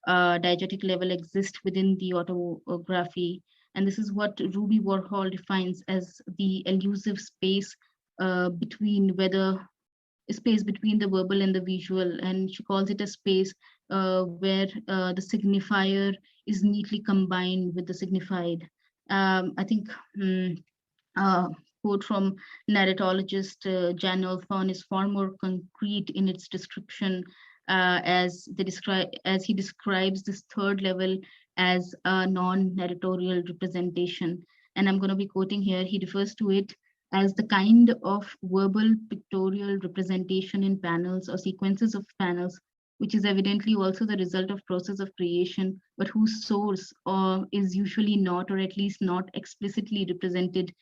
diegetic level exists within the autography, and this is what Ruby Warhol defines as the elusive space between the verbal and the visual, and she calls it a space where the signifier is neatly combined with the signified. I think quote from narratologist Jain is far more concrete in its description, as he describes this third level as a non-narratorial representation. And I'm going to be quoting here. He refers to it as the kind of verbal pictorial representation in panels or sequences of panels, which is evidently also the result of process of creation, but whose source is usually not, or at least not explicitly represented,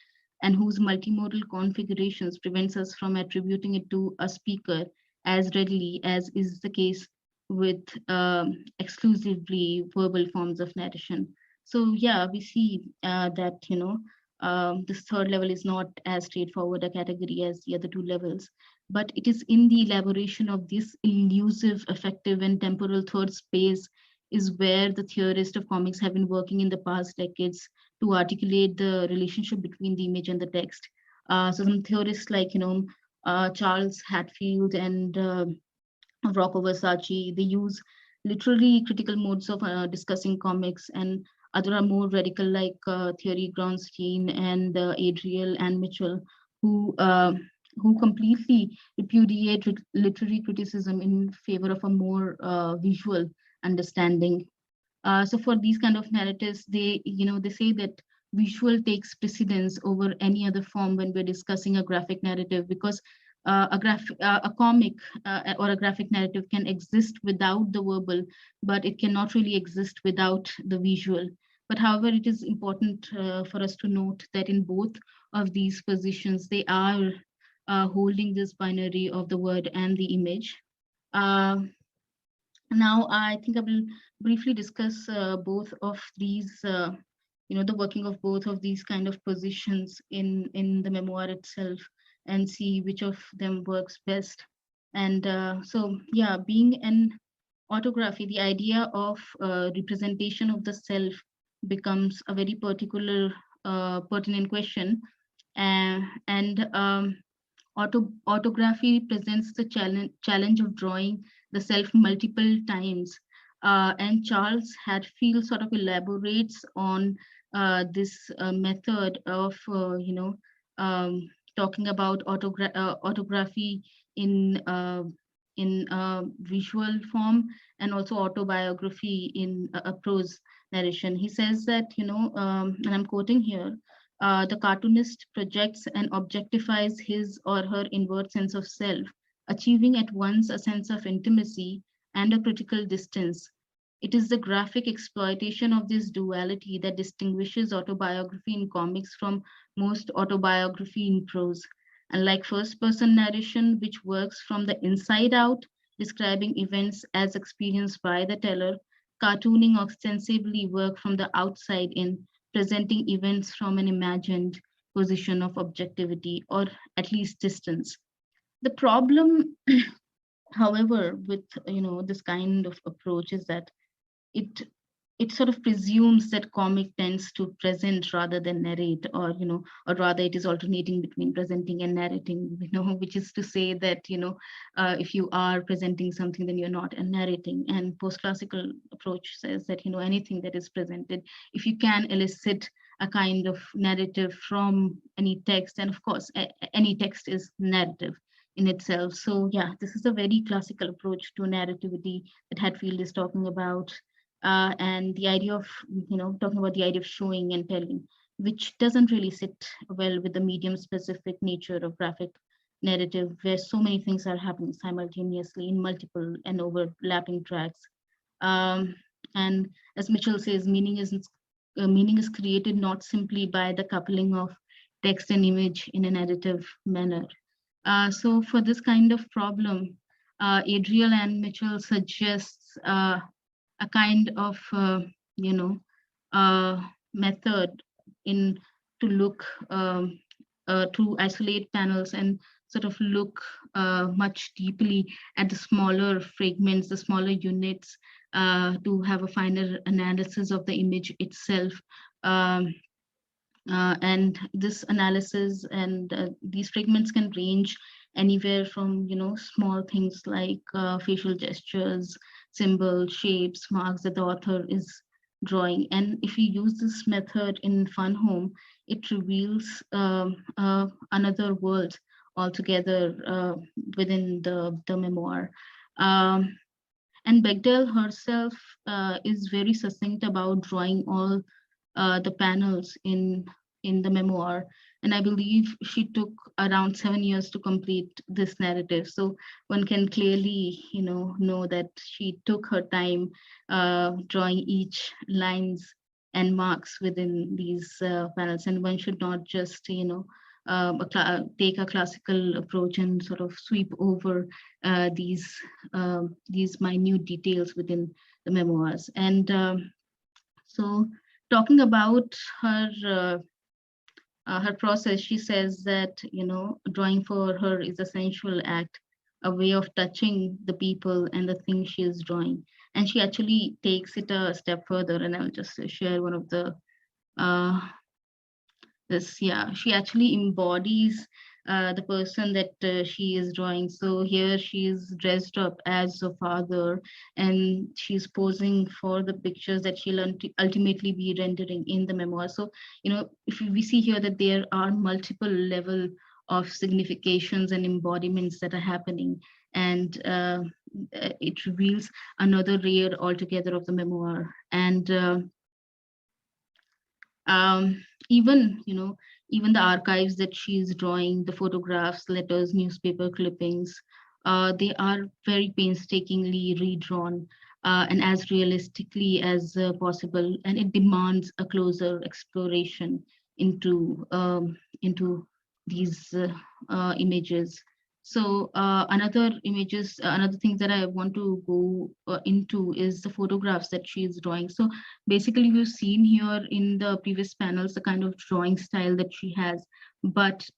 and whose multimodal configurations prevents us from attributing it to a speaker as readily as is the case with exclusively verbal forms of narration. So yeah, we see that this third level is not as straightforward a category as the other two levels, but it is in the elaboration of this elusive, affective, and temporal third space is where the theorists of comics have been working in the past decades to articulate the relationship between the image and the text. So some theorists like Charles Hatfield and Rocco Versace, they use literary critical modes of discussing comics, and other are more radical like Thierry Gronstein and Adriel and Mitchell, who completely repudiate literary criticism in favor of a more visual understanding. So for these kind of narratives, they say that visual takes precedence over any other form when we're discussing a graphic narrative, because a comic or a graphic narrative can exist without the verbal, but it cannot really exist without the visual. But however, it is important for us to note that in both of these positions, they are holding this binary of the word and the image. Uh, Now, I think I will briefly discuss both of these, the working of both of these kind of positions in the memoir itself, and see which of them works best. And so, yeah, being an autography, the idea of representation of the self becomes a very pertinent question. And autography presents the challenge of drawing the self multiple times. And Charles Hatfield sort of elaborates on this method of, talking about autography in visual form, and also autobiography in a prose narration. He says that, and I'm quoting here, the cartoonist projects and objectifies his or her inward sense of self, achieving at once a sense of intimacy and a critical distance. It is the graphic exploitation of this duality that distinguishes autobiography in comics from most autobiography in prose. Unlike first person narration, which works from the inside out, describing events as experienced by the teller, cartooning ostensibly work from the outside in, presenting events from an imagined position of objectivity or at least distance. The problem, however, with this kind of approach is that it it sort of presumes that comic tends to present rather than narrate, or rather it is alternating between presenting and narrating, which is to say that, if you are presenting something, then you're not narrating. And post-classical approach says that, anything that is presented, if you can elicit a kind of narrative from any text, and of course, any text is narrative in itself. So yeah, this is a very classical approach to narrativity that Hatfield is talking about. And the idea of, talking about the idea of showing and telling, which doesn't really sit well with the medium-specific nature of graphic narrative, where so many things are happening simultaneously in multiple and overlapping tracks. And as Mitchell says, meaning is created not simply by the coupling of text and image in a narrative manner. So for this kind of problem, Adriel and Mitchell suggests a kind of method in to look to isolate panels and sort of look much deeply at the smaller fragments, the smaller units, to have a finer analysis of the image itself. And this analysis and these fragments can range anywhere from small things like facial gestures, symbols, shapes, marks that the author is drawing. And if we use this method in Fun Home, it reveals another world altogether within the memoir. And Bechdel herself is very succinct about drawing all the panels in the memoir, and I believe she took around 7 years to complete this narrative. So one can clearly know that she took her time drawing each lines and marks within these panels, and one should not just take a classical approach and sort of sweep over these minute details within the memoirs. And so talking about her process, she says that drawing for her is a sensual act, a way of touching the people and the things she is drawing. And she actually takes it a step further, and I'll just share one of the she actually embodies the person that she is drawing. So here she is dressed up as a father, and she's posing for the pictures that she'll ultimately be rendering in the memoir. So, if we see here that there are multiple level of significations and embodiments that are happening, and it reveals another layer altogether of the memoir. And even the archives that she's drawing, the photographs, letters, newspaper clippings, they are very painstakingly redrawn and as realistically as possible, and it demands a closer exploration into these images. So another thing that I want to go into is the photographs that she is drawing. So basically, we've seen here in the previous panels the kind of drawing style that she has, but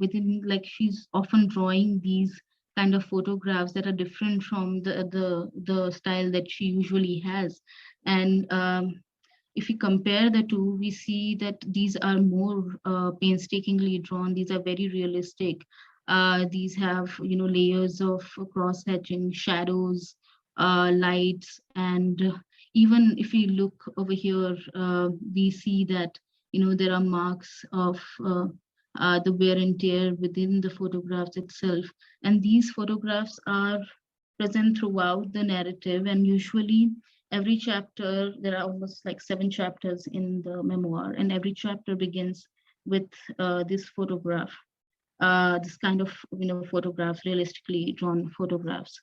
within, like, she's often drawing these kind of photographs that are different from the style that she usually has. And if we compare the two, we see that these are more painstakingly drawn. These are very realistic. These have layers of cross-hatching, shadows, lights, and even if we look over here, we see that there are marks of the wear and tear within the photographs itself. And these photographs are present throughout the narrative, and usually every chapter, there are almost like 7 chapters in the memoir, and every chapter begins with this photograph. This kind of photographs, realistically drawn photographs.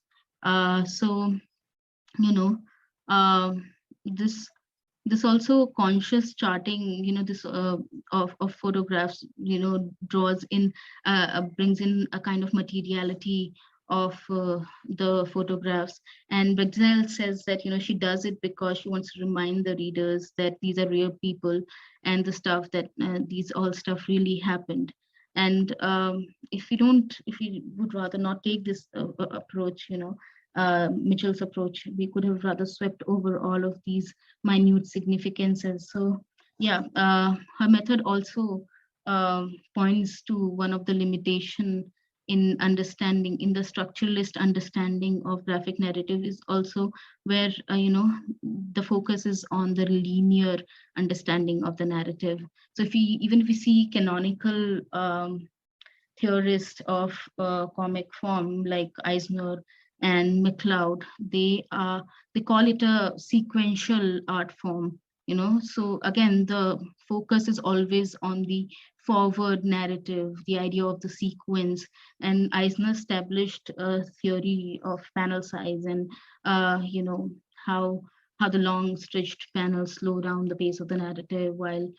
So this also conscious charting, this of photographs, draws in, brings in a kind of materiality of the photographs. And Bechdel says that, she does it because she wants to remind the readers that these are real people and the stuff that these all stuff really happened. And if we would rather not take this approach, Mitchell's approach, we could have rather swept over all of these minute significances. So yeah, her method also points to one of the limitation in understanding, in the structuralist understanding of graphic narrative, is also where the focus is on the linear understanding of the narrative. So even if we see canonical theorists of comic form like Eisner and MacLeod, they call it a sequential art form. So again, the focus is always on the forward narrative, the idea of the sequence. And Eisner established a theory of panel size and how the long stretched panels slow down the pace of the narrative, while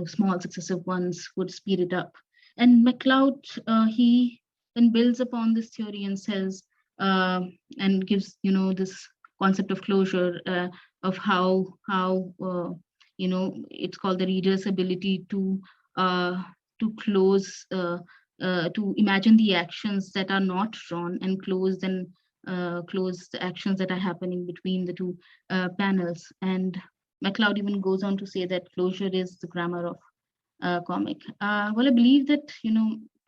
small successive ones would speed it up. And MacLeod, he then builds upon this theory and says and gives this concept of closure, of how it's called the reader's ability to close, to imagine the actions that are not drawn, and close the actions that are happening between the two panels. And MacLeod even goes on to say that closure is the grammar of comic. Well, I believe that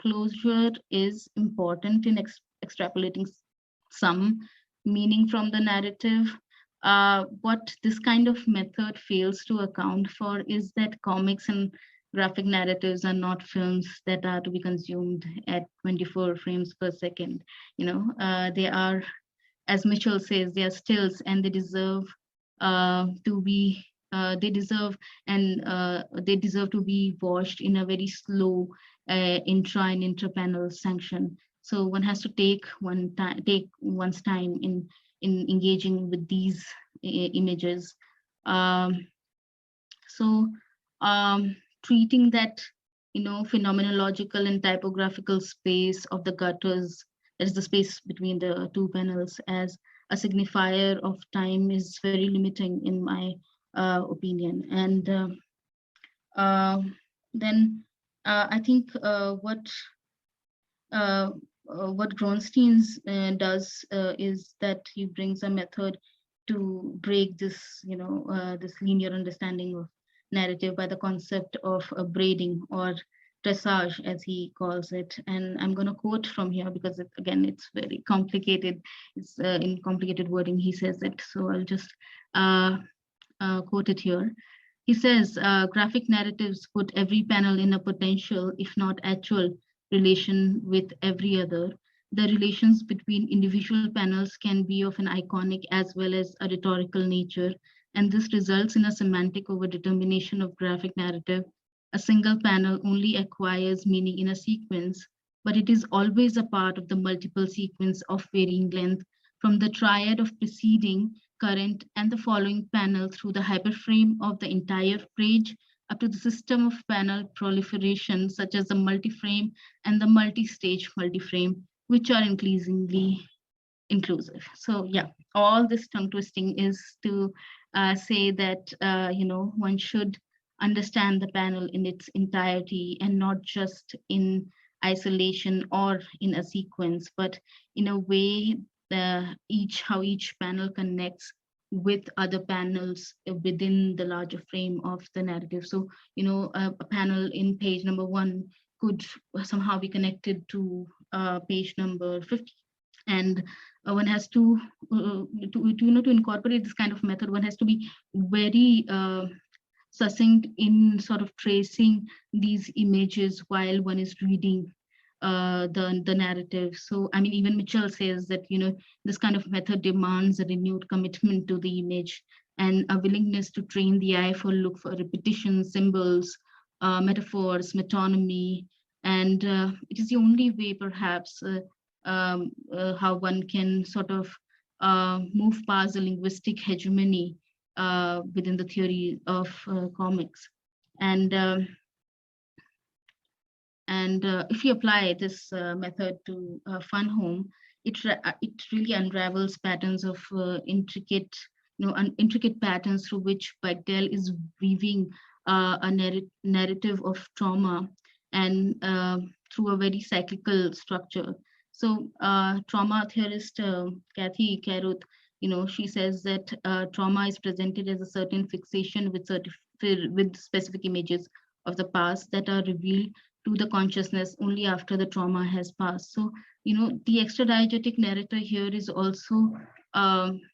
closure is important in extrapolating some meaning from the narrative. What this kind of method fails to account for is that comics and graphic narratives are not films that are to be consumed at 24 frames per second. They are, as Mitchell says, they are stills, and they deserve to be they deserve to be watched in a very slow intra and interpanel sanction. So one has to take one's time in engaging with these images. Treating that phenomenological and typographical space of the gutters, that is the space between the two panels, as a signifier of time is very limiting in my opinion. And then I think what Gronstein's does is that he brings a method to break this, this linear understanding of narrative by the concept of braiding, or dressage, as he calls it. And I'm going to quote from here because, again, it's very complicated. It's in complicated wording, he says it. So I'll just quote it here. He says, graphic narratives put every panel in a potential, if not actual, relation with every other. The relations between individual panels can be of an iconic as well as a rhetorical nature, and this results in a semantic overdetermination of graphic narrative. A single panel only acquires meaning in a sequence, but it is always a part of the multiple sequence of varying length, from the triad of preceding, current, and the following panel through the hyperframe of the entire page, up to the system of panel proliferation, such as the multiframe and the multi-stage multiframe, which are increasingly inclusive. So yeah, all this tongue twisting is to say that, one should understand the panel in its entirety and not just in isolation or in a sequence, but in a way how each panel connects with other panels within the larger frame of the narrative. So, a panel in page number 1 could somehow be connected to page number 50. And one has to incorporate this kind of method, one has to be very succinct in sort of tracing these images while one is reading the narrative. So, I mean, even Mitchell says that, this kind of method demands a renewed commitment to the image and a willingness to train the eye for look for repetition, symbols, metaphors, metonymy. And it is the only way, perhaps, how one can sort of move past the linguistic hegemony within the theory of comics. And if you apply this method to Fun Home, it really unravels patterns of intricate, intricate patterns through which Bechdel is weaving a narrative of trauma, and through a very cyclical structure. So trauma theorist Kathy Caruth, she says that trauma is presented as a certain fixation with specific images of the past that are revealed to the consciousness only after the trauma has passed. So, the extradiegetic narrator here is also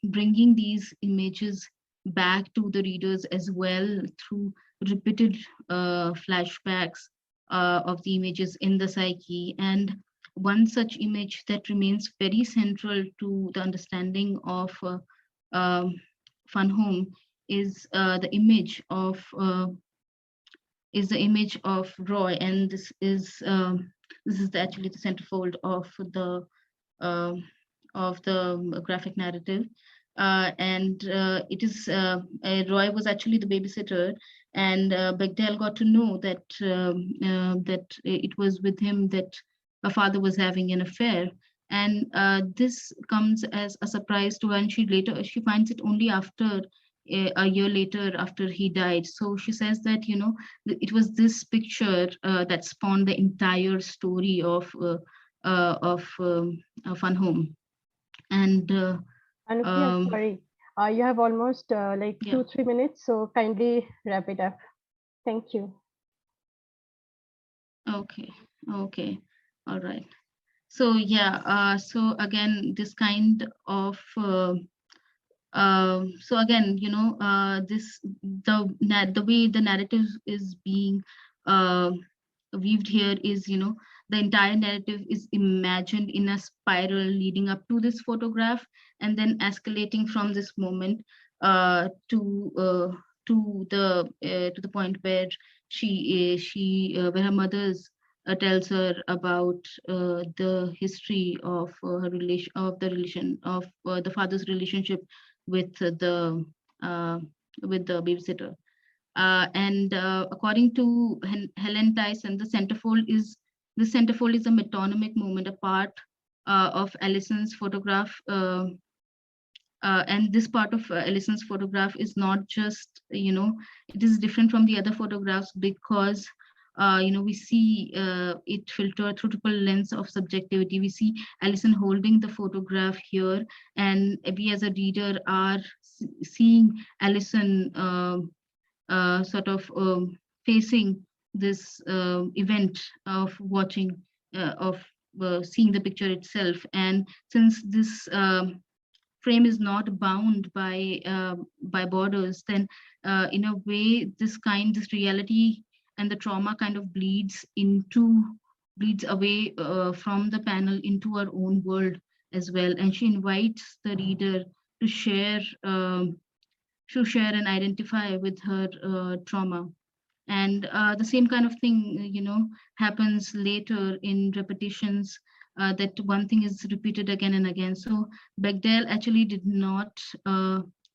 bringing these images back to the readers as well through repeated flashbacks of the images in the psyche. And one such image that remains very central to the understanding of Fun Home is the image of Roy, and this is actually the centerfold uh, of the graphic narrative. And it is Roy was actually the babysitter, and Bechdel got to know that that it was with him that her father was having an affair. And this comes as a surprise to her, and she finds it only after a year later after he died. So she says that it was this picture that spawned the entire story of Fun Home. And Anupriya, sorry, you have almost like 2-3 minutes, so kindly wrap it up. Thank you. Okay, all right. So yeah, so again, this kind of so again, the way the narrative is being weaved here is, the entire narrative is imagined in a spiral leading up to this photograph, and then escalating from this moment to the point where where her mother's tells her about the history of her relation of the relation of the father's relationship with the babysitter. And according to Helen Tyson, the centerfold is a metonymic moment, a part of Alison's photograph. And this part of Alison's photograph is not just, it is different from the other photographs because we see it filtered through triple lens of subjectivity. We see Alison holding the photograph here, and we as a reader are seeing Alison sort of facing this event of watching, of seeing the picture itself. And since this frame is not bound by borders, then in a way this reality and the trauma kind of bleeds away from the panel into our own world as well. And she invites the reader to share and identify with her trauma. And the same kind of thing, happens later in repetitions, that one thing is repeated again and again. So Bechdel actually did not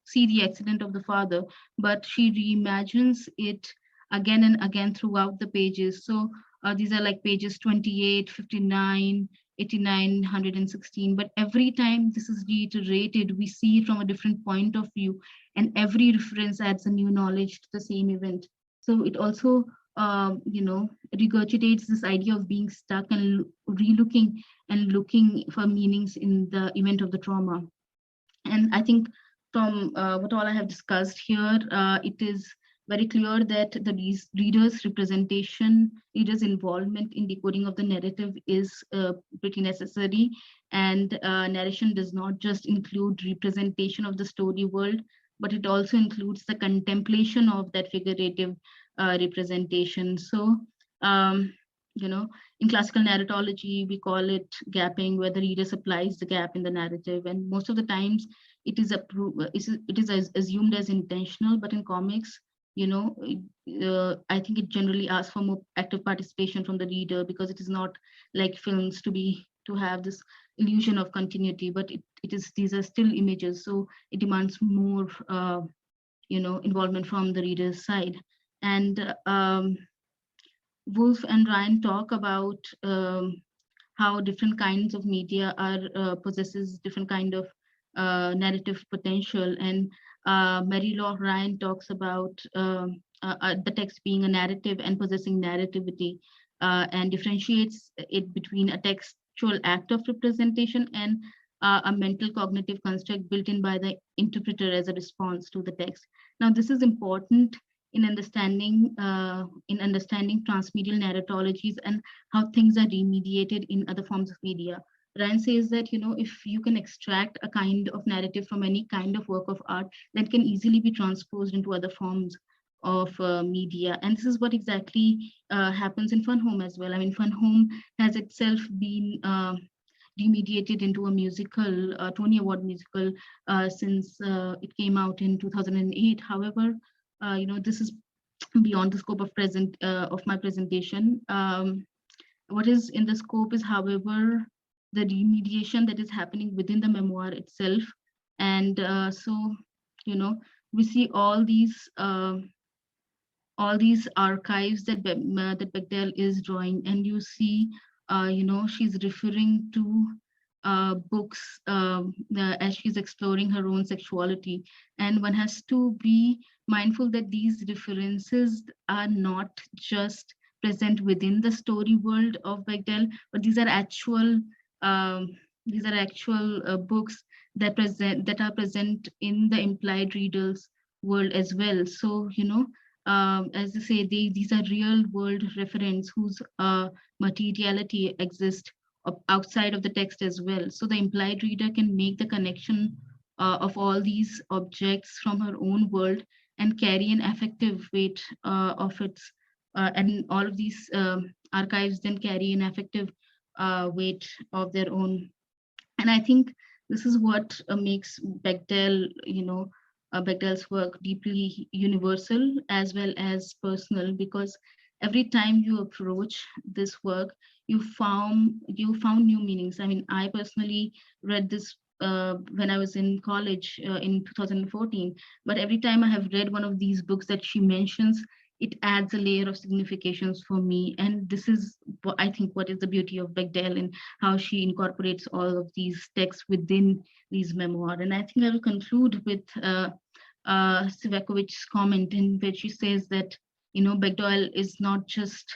see the accident of the father, but she reimagines it again and again throughout the pages. So these are like pages 28, 59, 89, 116. But every time this is reiterated, we see it from a different point of view, and every reference adds a new knowledge to the same event. So it also, regurgitates this idea of being stuck and relooking and looking for meanings in the event of the trauma. And I think from what all I have discussed here, it is very clear that the reader's involvement in decoding of the narrative is pretty necessary. And narration does not just include representation of the story world, but it also includes the contemplation of that figurative representation. So, in classical narratology, we call it gapping, where the reader supplies the gap in the narrative. And most of the times it is assumed as intentional, but in comics, I think it generally asks for more active participation from the reader, because it is not like films to have this illusion of continuity, but these are still images, so it demands more involvement from the reader's side. And Wolf and Ryan talk about how different kinds of media are possesses different kind of narrative potential. And Mary Law Ryan talks about the text being a narrative and possessing narrativity, and differentiates it between a textual act of representation and a mental cognitive construct built in by the interpreter as a response to the text. Now, this is important in understanding transmedial narratologies and how things are remediated in other forms of media. Ryan says that, you know, if you can extract a kind of narrative from any kind of work of art, that can easily be transposed into other forms of media. And this is what exactly happens in Fun Home as well. I mean, Fun Home has itself been remediated into a musical, Tony Award musical, since it came out in 2008. However, you know, this is beyond the scope of my presentation. What is in the scope is, however, the remediation that is happening within the memoir itself. And so, you know, we see all these archives that that Bechdel is drawing, and you see, you know, she's referring to books as she's exploring her own sexuality. And one has to be mindful that these references are not just present within the story world of Bechdel, but these are actual books that are present in the implied reader's world as well. So, you know, as I say, these are real world referents whose materiality exists outside of the text as well. So the implied reader can make the connection of all these objects from her own world and carry an affective weight of its, and all of these archives then carry an affective weight of their own. And I think this is what makes Bechdel, you know, Bechdel's work deeply universal as well as personal, because every time you approach this work, you found new meanings. I mean, I personally read this when I was in college in 2014, but every time I have read one of these books that she mentions, it adds a layer of significations for me. And this is what I think what is the beauty of Bechdel and how she incorporates all of these texts within these memoirs. And I think I will conclude with Sivakovic's comment in which she says that, you know, Bechdel is not just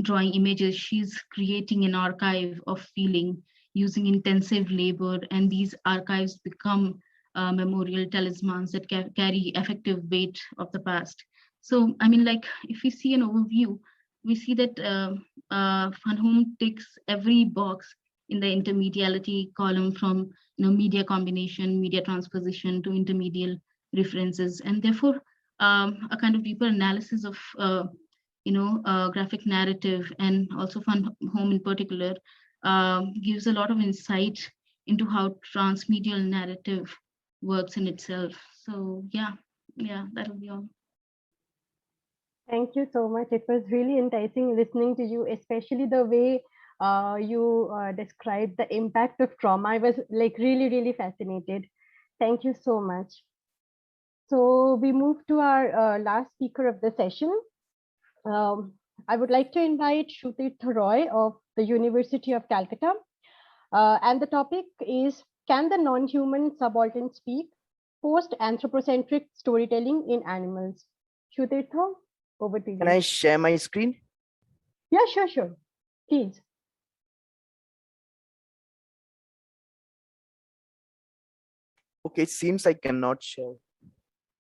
drawing images, she's creating an archive of feeling using intensive labor, and these archives become memorial talismans that carry effective weight of the past. So, I mean, like, if we see an overview, we see that Fun Home ticks every box in the intermediality column, from, you know, media combination, media transposition to intermedial references, and therefore a kind of deeper analysis of you know, graphic narrative and also Fun Home in particular gives a lot of insight into how transmedial narrative works in itself. So yeah, that'll be all. Thank you so much. It was really enticing listening to you, especially the way you described the impact of trauma. I was like really fascinated. Thank you so much. So we move to our last speaker of the session. I would like to invite Sutirtho Roy of the University of Calcutta. And the topic is, can the non-human subaltern speak? Post-anthropocentric storytelling in animals. Sutirtho, over to you. Can I share my screen? Yeah, sure. Please. Okay, it seems I cannot share.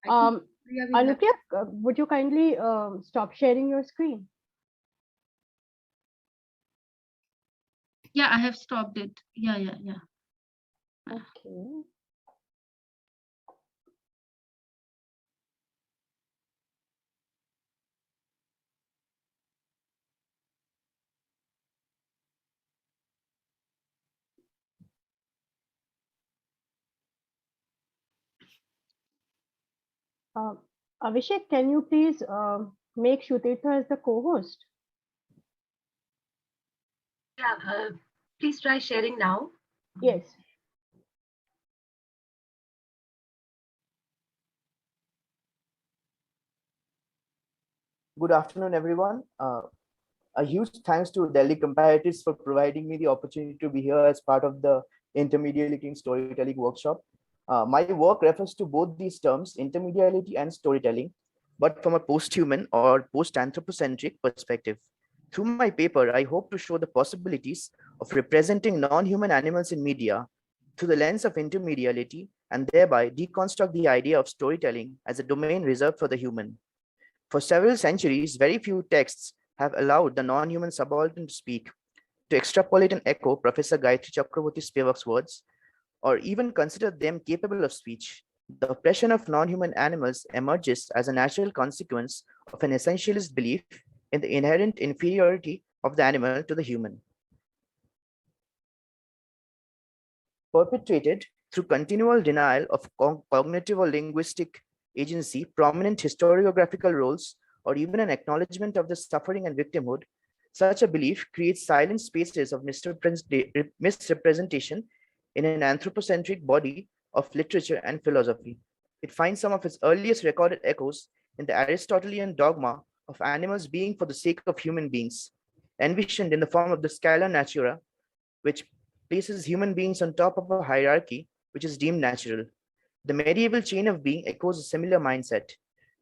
Anupriya, would you kindly stop sharing your screen? Yeah, I have stopped it. Yeah. Okay. Abhishek, can you please make Sutirtho as the co-host? Yeah, please try sharing now. Yes. Good afternoon, everyone. A huge thanks to Delhi Comparatives for providing me the opportunity to be here as part of the Intermediality in Storytelling workshop. My work refers to both these terms, intermediality and storytelling, but from a post-human or post-anthropocentric perspective. Through my paper, I hope to show the possibilities of representing non-human animals in media through the lens of intermediality and thereby deconstruct the idea of storytelling as a domain reserved for the human. For several centuries, very few texts have allowed the non-human subaltern to speak. To extrapolate and echo Professor Gayatri Chakraborty Spivak's words, or even consider them capable of speech, the oppression of non-human animals emerges as a natural consequence of an essentialist belief in the inherent inferiority of the animal to the human. Perpetrated through continual denial of cognitive or linguistic agency, prominent historiographical roles, or even an acknowledgement of the suffering and victimhood, such a belief creates silent spaces of misrepresentation in an anthropocentric body of literature and philosophy. It finds some of its earliest recorded echoes in the Aristotelian dogma of animals being for the sake of human beings, envisioned in the form of the scala natura, which places human beings on top of a hierarchy which is deemed natural. The medieval chain of being echoes a similar mindset.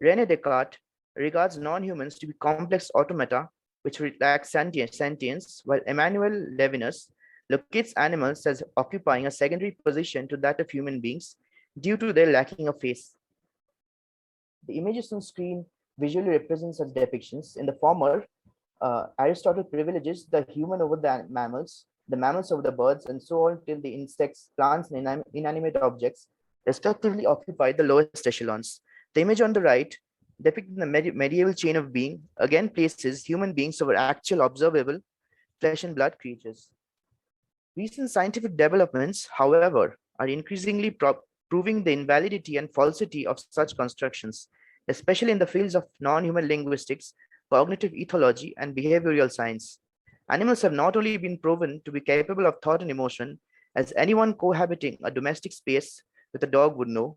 René Descartes regards non-humans to be complex automata which lack sentience, while Emmanuel Levinas locates animals as occupying a secondary position to that of human beings due to their lacking of face. The images on screen visually represent such depictions. In the former, Aristotle privileges the human over the mammals over the birds, and so on till the insects, plants, and inanimate objects respectively occupy the lowest echelons. The image on the right, depicting the medieval chain of being, again places human beings over actual observable flesh and blood creatures. Recent scientific developments, however, are increasingly proving the invalidity and falsity of such constructions, especially in the fields of non-human linguistics, cognitive ethology, and behavioral science. Animals have not only been proven to be capable of thought and emotion, as anyone cohabiting a domestic space with a dog would know,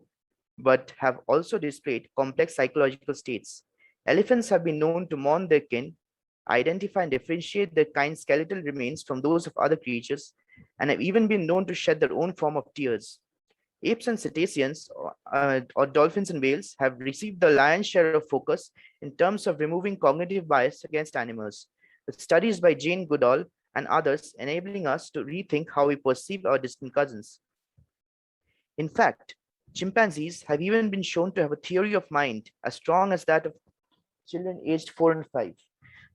but have also displayed complex psychological states. Elephants have been known to mourn their kin, identify and differentiate their kind's skeletal remains from those of other creatures, and have even been known to shed their own form of tears. Apes and cetaceans, or dolphins and whales, have received the lion's share of focus in terms of removing cognitive bias against animals, with studies by Jain and others enabling us to rethink how we perceive our distant cousins. In fact, chimpanzees have even been shown to have a theory of mind as strong as that of children aged 4 and 5.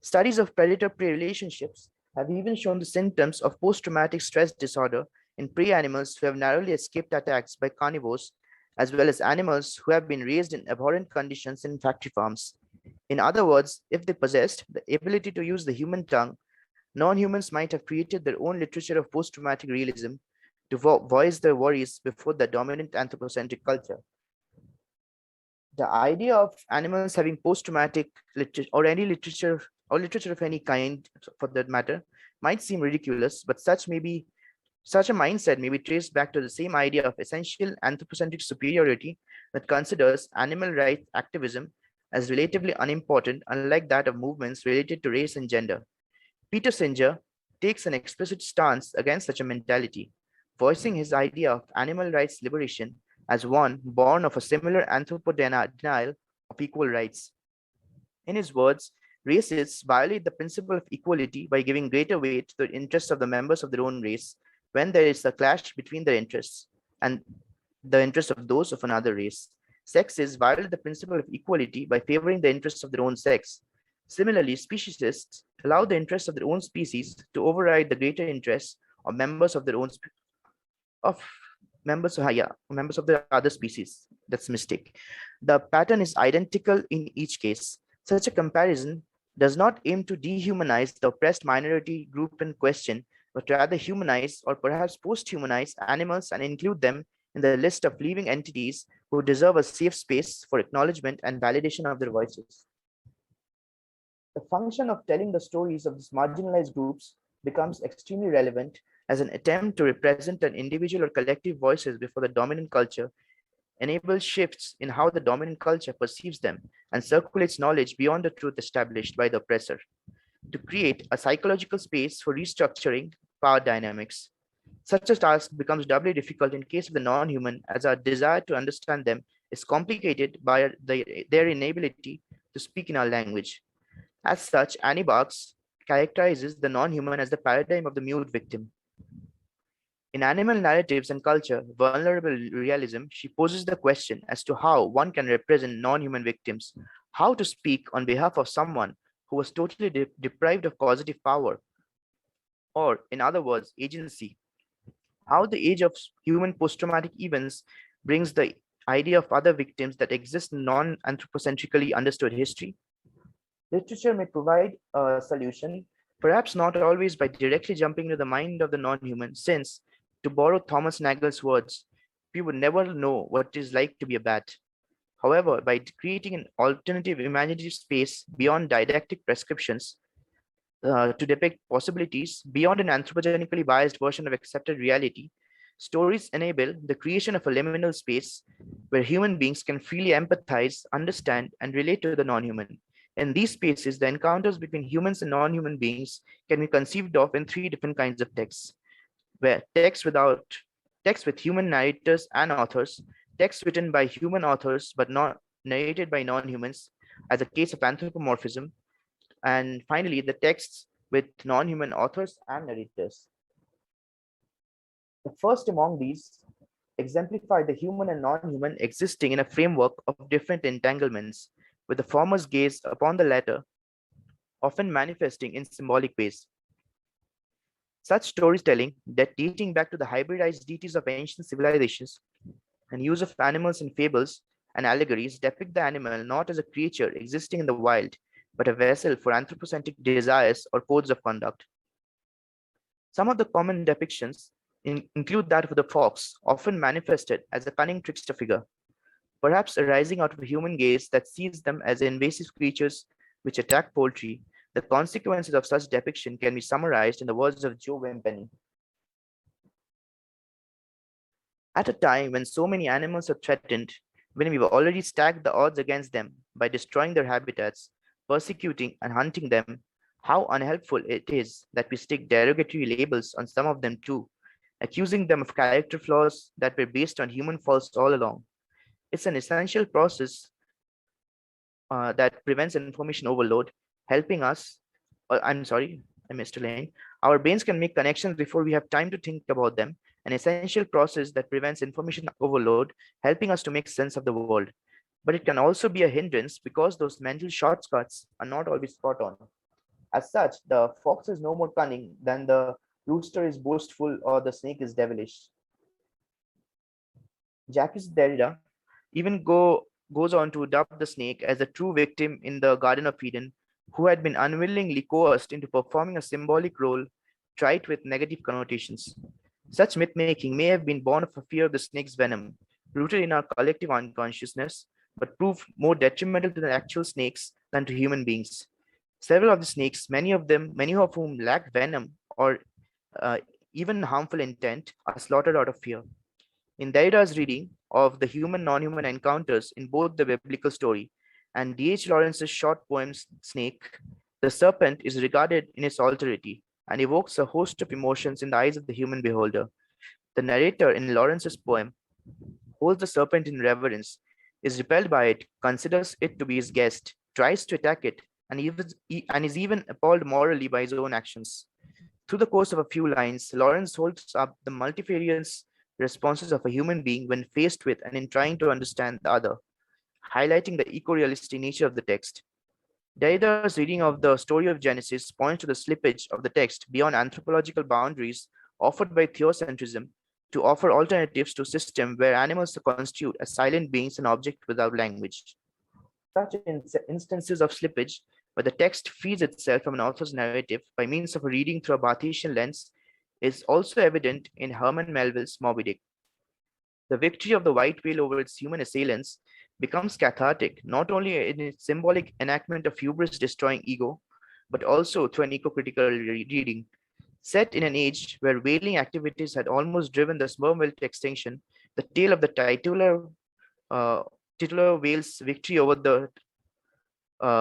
Studies of predator-prey relationships have even shown the symptoms of post-traumatic stress disorder in prey animals who have narrowly escaped attacks by carnivores, as well as animals who have been raised in abhorrent conditions in factory farms. In other words, if they possessed the ability to use the human tongue, non-humans might have created their own literature of post-traumatic realism to voice their worries before the dominant anthropocentric culture. The idea of animals having post-traumatic literature or any literature or literature of any kind, for that matter, might seem ridiculous, but such a mindset may be traced back to the same idea of essential anthropocentric superiority that considers animal rights activism as relatively unimportant, unlike that of movements related to race and gender. Peter Singer takes an explicit stance against such a mentality, voicing his idea of animal rights liberation as one born of a similar anthropo-denial of equal rights. In his words, racists violate the principle of equality by giving greater weight to the interests of the members of their own race when there is a clash between their interests and the interests of those of another race. Sexists violate the principle of equality by favoring the interests of their own sex. Similarly, speciesists allow the interests of their own species to override the greater interests of members of their own members of the other species. That's a mistake. The pattern is identical in each case. Such a comparison does not aim to dehumanize the oppressed minority group in question, but rather humanize or perhaps post-humanize animals and include them in the list of living entities who deserve a safe space for acknowledgement and validation of their voices. The function of telling the stories of these marginalized groups becomes extremely relevant as an attempt to represent an individual or collective voices before the dominant culture enables shifts in how the dominant culture perceives them and circulates knowledge beyond the truth established by the oppressor. to create a psychological space for restructuring power dynamics. Such a task becomes doubly difficult in case of the non-human, as our desire to understand them is complicated by their inability to speak in our language. As such, Annie Barks characterizes the non-human as the paradigm of the mute victim. In Animal Narratives and Culture, Vulnerable Realism, she poses the question as to how one can represent non-human victims, how to speak on behalf of someone who was totally deprived of causative power, or in other words, agency. How the age of human post-traumatic events brings the idea of other victims that exist in non-anthropocentrically understood history. Literature may provide a solution, perhaps not always by directly jumping into the mind of the non-human, since, to borrow Thomas Nagel's words, we would never know what it is like to be a bat. However, by creating an alternative imaginative space beyond didactic prescriptions to depict possibilities beyond an anthropogenically biased version of accepted reality, stories enable the creation of a liminal space where human beings can freely empathize, understand, and relate to the non-human. In these spaces, the encounters between humans and non-human beings can be conceived of in three different kinds of texts, where text with human narrators and authors, text written by human authors but not narrated by non-humans, as a case of anthropomorphism, and finally the texts with non-human authors and narrators. The first among these exemplify the human and non-human existing in a framework of different entanglements, with the former's gaze upon the latter often manifesting in symbolic ways. Such storytelling, that dating back to the hybridized deities of ancient civilizations and use of animals in fables and allegories, depict the animal not as a creature existing in the wild, but a vessel for anthropocentric desires or codes of conduct. Some of the common depictions include that of the fox, often manifested as a cunning trickster figure, perhaps arising out of a human gaze that sees them as invasive creatures which attack poultry. The consequences of such depiction can be summarized in the words of Joe Wimpenny. At a time when so many animals are threatened, when we've already stacked the odds against them by destroying their habitats, persecuting and hunting them, how unhelpful it is that we stick derogatory labels on some of them too, accusing them of character flaws that were based on human faults all along. It's an essential process that prevents information overload, helping us, I'm sorry, I missed a line. Our brains can make connections before we have time to think about them, an essential process that prevents information overload, helping us to make sense of the world. But it can also be a hindrance because those mental shortcuts are not always spot on. As such, the fox is no more cunning than the rooster is boastful or the snake is devilish. Jacques Derrida even goes on to dub the snake as a true victim in the Garden of Eden, who had been unwillingly coerced into performing a symbolic role trite with negative connotations. Such myth-making may have been born of a fear of the snake's venom, rooted in our collective unconsciousness, but proved more detrimental to the actual snakes than to human beings. Several of the snakes, many of whom lack venom or uh, even harmful intent, are slaughtered out of fear. In Derrida's reading of the human-non-human encounters in both the biblical story and D.H. Lawrence's short poem Snake, the serpent is regarded in its alterity and evokes a host of emotions in the eyes of the human beholder. The narrator in Lawrence's poem holds the serpent in reverence, is repelled by it, considers it to be his guest, tries to attack it, and is even appalled morally by his own actions. Through the course of a few lines, Lawrence holds up the multifarious responses of a human being when faced with and in trying to understand the other, highlighting the eco-realistic nature of the text. Derrida's reading of the story of Genesis points to the slippage of the text beyond anthropological boundaries offered by theocentrism to offer alternatives to a system where animals constitute as silent beings and objects without language. Such instances of slippage, where the text feeds itself from an author's narrative by means of a reading through a Bartesian lens, is also evident in Herman Melville's Moby Dick. The victory of the white whale over its human assailants becomes cathartic, not only in its symbolic enactment of hubris destroying ego, but also through an eco-critical reading. Set in an age where whaling activities had almost driven the sperm whale to extinction, the tale of the titular whale's victory over the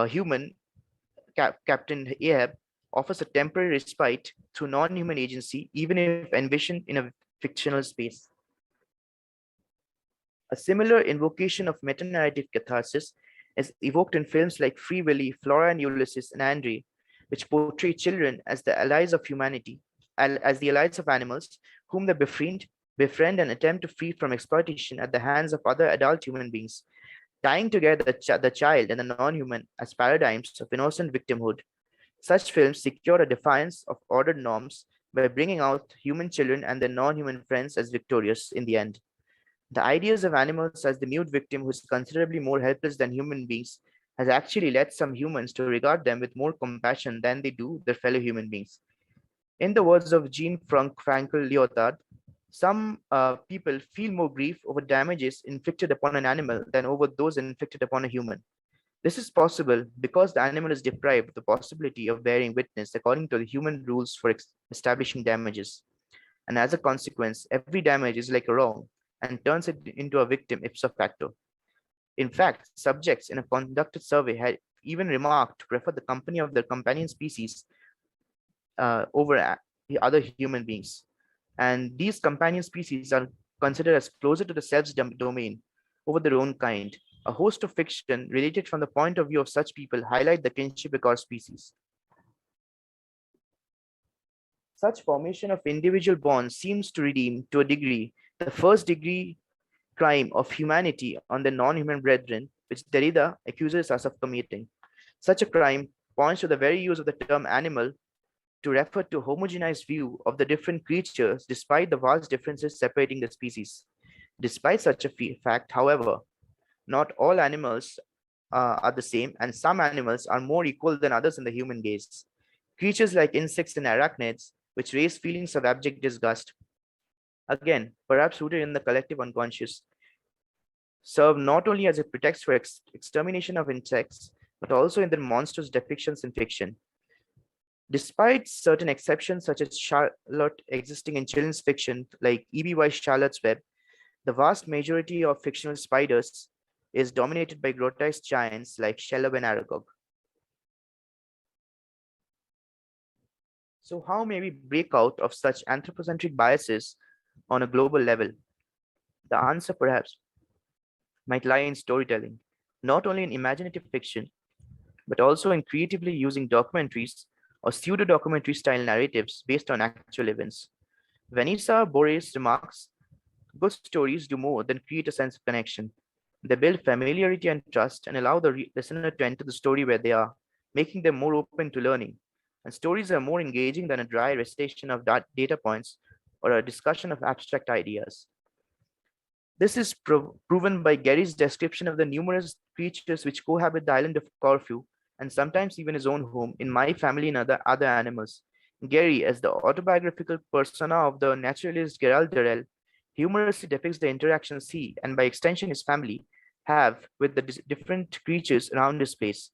human Captain Ahab offers a temporary respite through non-human agency, even if envisioned in a fictional space. A similar invocation of meta-narrative catharsis is evoked in films like Free Willy, Flora and Ulysses, and Andre, which portray children as the allies of humanity, as the allies of animals, whom they befriend and attempt to free from exploitation at the hands of other adult human beings, tying together the child and the non-human as paradigms of innocent victimhood. Such films secure a defiance of ordered norms by bringing out human children and their non-human friends as victorious in the end. The ideas of animals as the mute victim who is considerably more helpless than human beings has actually led some humans to regard them with more compassion than they do their fellow human beings. In the words of Jean Frankel Lyotard, some people feel more grief over damages inflicted upon an animal than over those inflicted upon a human. This is possible because the animal is deprived of the possibility of bearing witness according to the human rules for establishing damages. And as a consequence, every damage is like a wrong and turns it into a victim ipso facto. In fact, subjects in a conducted survey had even remarked to prefer the company of their companion species over the other human beings. And these companion species are considered as closer to the self's domain over their own kind. A host of fiction related from the point of view of such people highlight the kinship across species. Such formation of individual bonds seems to redeem, to a degree, the first degree crime of humanity on the non-human brethren, which Derrida accuses us of committing. Such a crime points to the very use of the term animal to refer to homogenized view of the different creatures despite the vast differences separating the species. Despite such a fact, however, not all animals are the same, and some animals are more equal than others in the human gaze. Creatures like insects and arachnids, which raise feelings of abject disgust, again, perhaps rooted in the collective unconscious, serve not only as a pretext for extermination of insects, but also in their monstrous depictions in fiction. Despite certain exceptions, such as Charlotte existing in children's fiction like E.B. White's Charlotte's Web, the vast majority of fictional spiders is dominated by grotesque giants like Shelob and Aragog. So how may we break out of such anthropocentric biases on a global level? The answer perhaps might lie in storytelling, not only in imaginative fiction, but also in creatively using documentaries or pseudo-documentary style narratives based on actual events. Vanessa Borges remarks, good stories do more than create a sense of connection. They build familiarity and trust and allow the listener to enter the story where they are, making them more open to learning. And stories are more engaging than a dry recitation of data points or a discussion of abstract ideas. This is proven by Gary's description of the numerous creatures which cohabit the island of Corfu, and sometimes even his own home, in My Family and Other Animals. Gary, as the autobiographical persona of the naturalist Gerald Durrell, humorously depicts the interactions he, and by extension his family, have with the different creatures around his place.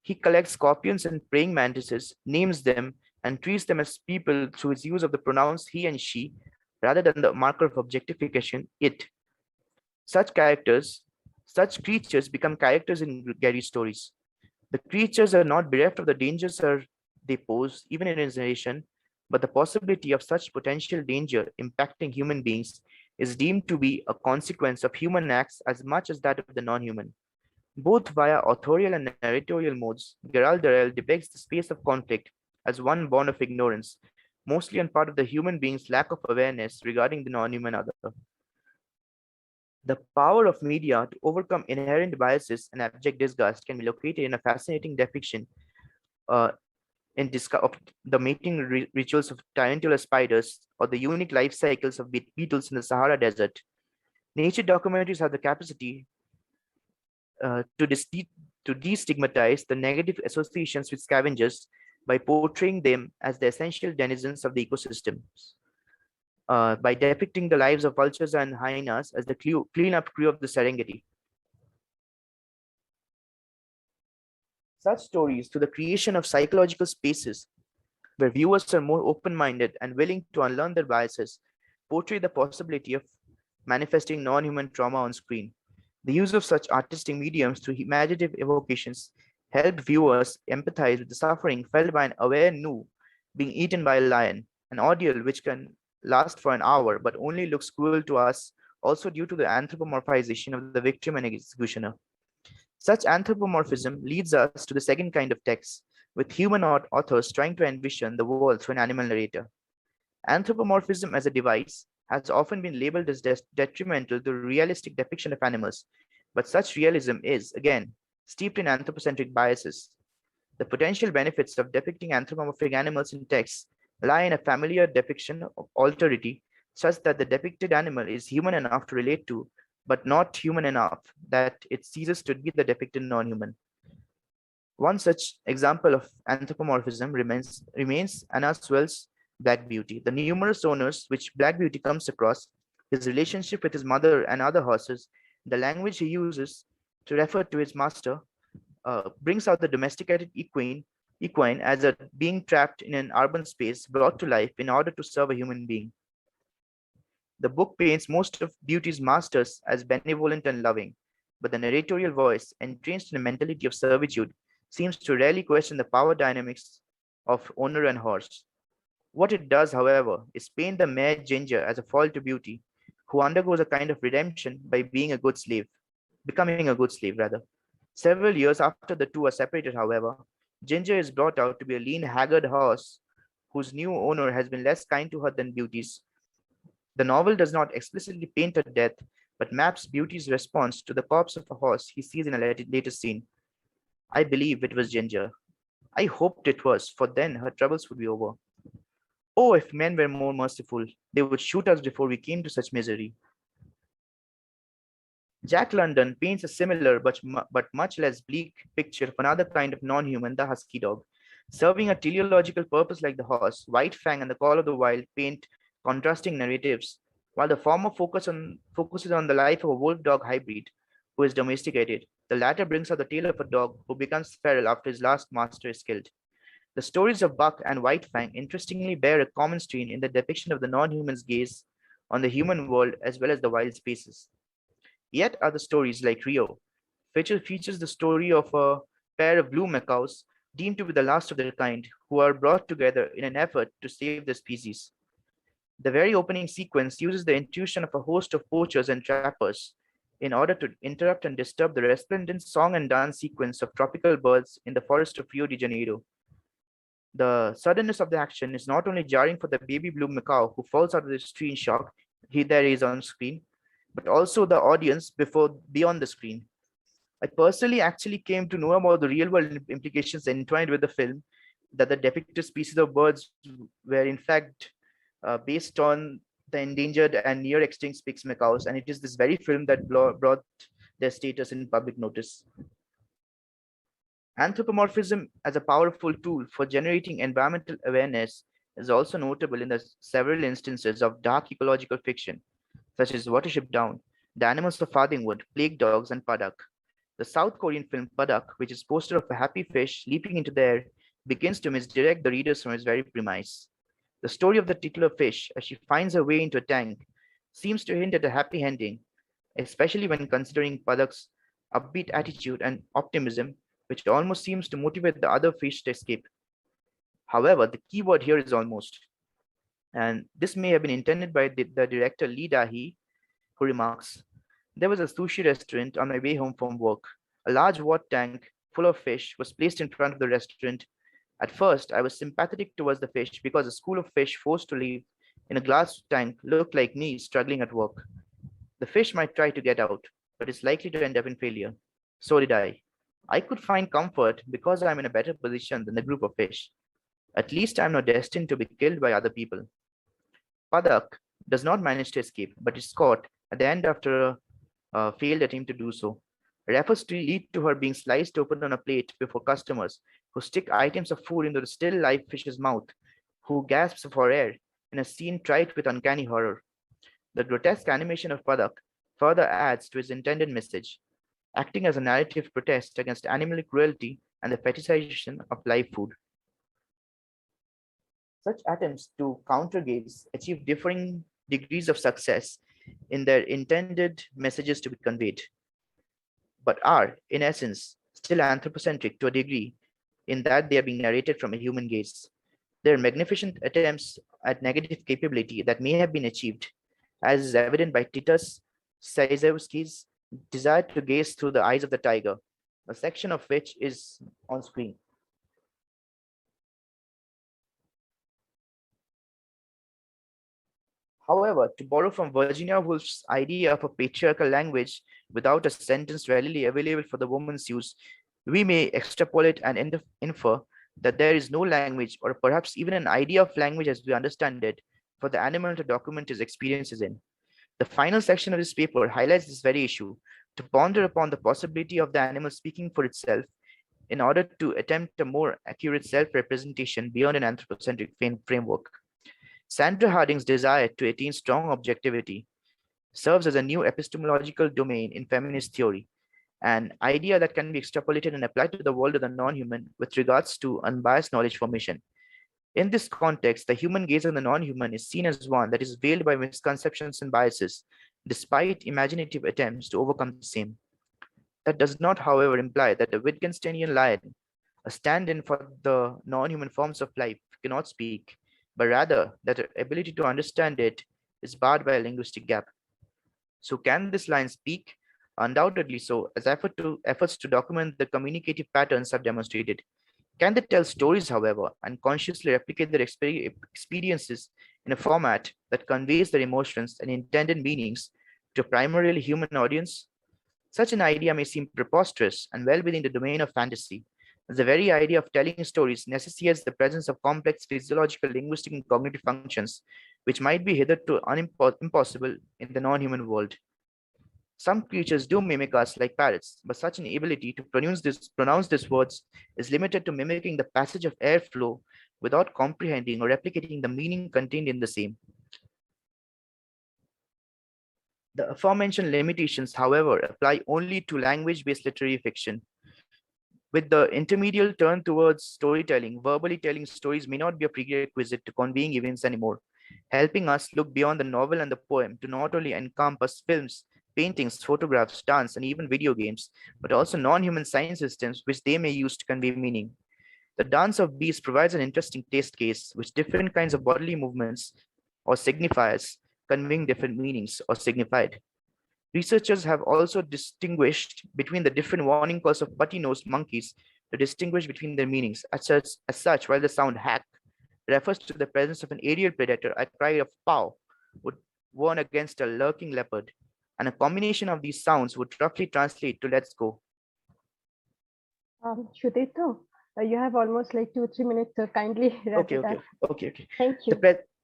He collects scorpions and praying mantises, names them, and treats them as people through his use of the pronouns he and she, rather than the marker of objectification, it. Such creatures become characters in Gary's stories. The creatures are not bereft of the dangers they pose, even in his narration, but the possibility of such potential danger impacting human beings is deemed to be a consequence of human acts as much as that of the non-human. Both via authorial and narratorial modes, Gerald Durrell depicts the space of conflict as one born of ignorance, mostly on part of the human being's lack of awareness regarding the non-human other. The power of media to overcome inherent biases and abject disgust can be located in a fascinating depiction of the mating rituals of tarantula spiders or the unique life cycles of beetles in the Sahara Desert. Nature documentaries have the capacity to destigmatize the negative associations with scavengers by portraying them as the essential denizens of the ecosystems. By depicting the lives of vultures and hyenas as the cleanup crew of the Serengeti. Such stories to the creation of psychological spaces where viewers are more open-minded and willing to unlearn their biases portray the possibility of manifesting non-human trauma on screen. The use of such artistic mediums through imaginative evocations helped viewers empathize with the suffering felt by an aware gnu being eaten by a lion, an ordeal which can last for an hour but only looks cruel to us also due to the anthropomorphization of the victim and executioner. Such anthropomorphism leads us to the second kind of text, with human authors trying to envision the world through an animal narrator. Anthropomorphism as a device has often been labeled as detrimental to realistic depiction of animals, but such realism is, again, steeped in anthropocentric biases. The potential benefits of depicting anthropomorphic animals in text lie in a familiar depiction of alterity, such that the depicted animal is human enough to relate to, but not human enough that it ceases to be the depicted non-human. One such example of anthropomorphism remains Anna Sewell's Black Beauty. The numerous owners which Black Beauty comes across, his relationship with his mother and other horses, the language he uses to refer to his master, brings out the domesticated equine as a being trapped in an urban space brought to life in order to serve a human being. The book paints most of Beauty's masters as benevolent and loving, but the narratorial voice, entrenched in a mentality of servitude, seems to rarely question the power dynamics of owner and horse. What it does, however, is paint the mare Ginger as a foil to Beauty, who undergoes a kind of redemption by being a good slave, becoming a good slave rather. Several years after the two are separated, however, Ginger is brought out to be a lean, haggard horse whose new owner has been less kind to her than Beauty's. The novel does not explicitly paint her death, but maps Beauty's response to the corpse of a horse he sees in a later scene. I believe it was Ginger. I hoped it was, for then her troubles would be over. Oh, if men were more merciful, they would shoot us before we came to such misery. Jack London paints a similar but much less bleak picture of another kind of non-human, the husky dog. Serving a teleological purpose like the horse, White Fang and the Call of the Wild paint contrasting narratives, while the former focuses on the life of a wolf-dog hybrid who is domesticated. The latter brings out the tale of a dog who becomes feral after his last master is killed. The stories of Buck and White Fang interestingly bear a common strain in the depiction of the non-human's gaze on the human world as well as the wild spaces. Yet other stories like Rio features the story of a pair of blue macaws deemed to be the last of their kind who are brought together in an effort to save the species. The very opening sequence uses the intrusion of a host of poachers and trappers in order to interrupt and disturb the resplendent song and dance sequence of tropical birds in the forest of Rio de Janeiro. The suddenness of the action is not only jarring for the baby blue macaw who falls out of the tree in shock, there he is on screen, but also the audience beyond the screen. I personally actually came to know about the real-world implications entwined with the film, that the depicted species of birds were in fact based on the endangered and near extinct Spix macaws, and it is this very film that brought their status in public notice. Anthropomorphism as a powerful tool for generating environmental awareness is also notable in the several instances of dark ecological fiction, such as Watership Down, The Animals of Farthingwood, Plague Dogs, and Padak. The South Korean film Padak, which is poster of a happy fish leaping into the air, begins to misdirect the readers from its very premise. The story of the titular fish, as she finds her way into a tank, seems to hint at a happy ending, especially when considering Padak's upbeat attitude and optimism, which almost seems to motivate the other fish to escape. However, the key word here is almost, and this may have been intended by the director Lee Da-hee, who remarks, "There was a sushi restaurant on my way home from work. A large water tank full of fish was placed in front of the restaurant. At first, I was sympathetic towards the fish because a school of fish forced to live in a glass tank looked like me struggling at work. The fish might try to get out, but is likely to end up in failure. So did I. I could find comfort because I'm in a better position than the group of fish. At least I'm not destined to be killed by other people." Padak does not manage to escape, but is caught at the end after a failed attempt to do so. Refers to lead to her being sliced open on a plate before customers who stick items of food into the still live fish's mouth, who gasps for air in a scene trite with uncanny horror. The grotesque animation of Padak further adds to his intended message, acting as a narrative protest against animal cruelty and the fetishization of live food. Such attempts to counter gaze achieve differing degrees of success in their intended messages to be conveyed, but are, in essence, still anthropocentric to a degree, in that they are being narrated from a human gaze. There are magnificent attempts at negative capability that may have been achieved, as is evident by Titus Sayzewski's desire to gaze through the eyes of the tiger, a section of which is on screen. However, to borrow from Virginia Woolf's idea of a patriarchal language without a sentence readily available for the woman's use, we may extrapolate and infer that there is no language, or perhaps even an idea of language as we understand it, for the animal to document his experiences in. The final section of this paper highlights this very issue, to ponder upon the possibility of the animal speaking for itself in order to attempt a more accurate self-representation beyond an anthropocentric framework. Sandra Harding's desire to attain strong objectivity serves as a new epistemological domain in feminist theory, an idea that can be extrapolated and applied to the world of the non-human with regards to unbiased knowledge formation. In this context, the human gaze on the non-human is seen as one that is veiled by misconceptions and biases, despite imaginative attempts to overcome the same. That does not, however, imply that the Wittgensteinian lion, a stand-in for the non-human forms of life, cannot speak, but rather that the ability to understand it is barred by a linguistic gap. So can this lion speak? Undoubtedly so, as efforts to document the communicative patterns have demonstrated. Can they tell stories, however, and consciously replicate their experiences in a format that conveys their emotions and intended meanings to a primarily human audience? Such an idea may seem preposterous and well within the domain of fantasy, as the very idea of telling stories necessitates the presence of complex physiological, linguistic, and cognitive functions, which might be hitherto impossible in the non-human world. Some creatures do mimic us like parrots, but such an ability to pronounce these words is limited to mimicking the passage of airflow without comprehending or replicating the meaning contained in the same. The aforementioned limitations, however, apply only to language-based literary fiction. With the intermedial turn towards storytelling, verbally telling stories may not be a prerequisite to conveying events anymore, helping us look beyond the novel and the poem to not only encompass films, paintings, photographs, dance, and even video games, but also non-human science systems which they may use to convey meaning. The dance of beasts provides an interesting test case, which different kinds of bodily movements or signifiers conveying different meanings or signified. Researchers have also distinguished between the different warning calls of putty-nosed monkeys to distinguish between their meanings. As such, while the sound hack refers to the presence of an aerial predator, a cry of pow would warn against a lurking leopard, and a combination of these sounds would roughly translate to let's go. Sutirtho, you have almost like 2-3 minutes, so kindly wrap it up. Okay. Thank you.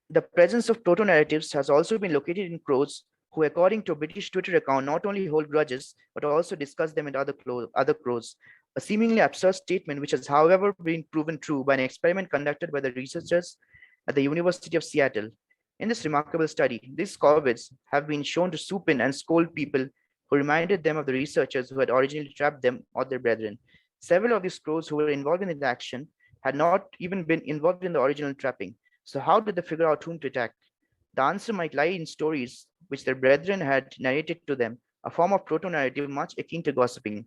The presence of proto-narratives has also been located in crows, who, according to a British Twitter account, not only hold grudges, but also discuss them with other crows. A seemingly absurd statement, which has, however, been proven true by an experiment conducted by the researchers at the University of Seattle. In this remarkable study, these corvids have been shown to swoop in and scold people who reminded them of the researchers who had originally trapped them or their brethren. Several of these crows who were involved in the action had not even been involved in the original trapping. So how did they figure out whom to attack? The answer might lie in stories which their brethren had narrated to them, a form of proto-narrative much akin to gossiping.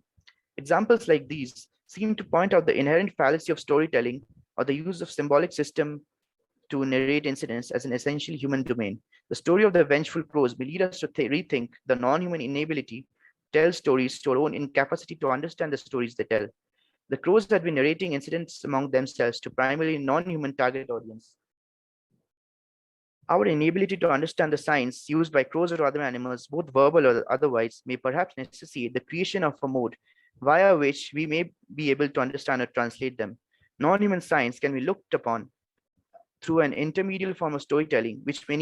Examples like these seem to point out the inherent fallacy of storytelling or the use of symbolic system to narrate incidents as an essentially human domain. The story of the vengeful crows may lead us to rethink the non-human inability to tell stories to our own incapacity to understand the stories they tell. The crows had been narrating incidents among themselves to primarily non-human target audience. Our inability to understand the signs used by crows or other animals, both verbal or otherwise, may perhaps necessitate the creation of a mode via which we may be able to understand or translate them. Non-human signs can be looked upon through an intermedial form of storytelling, which we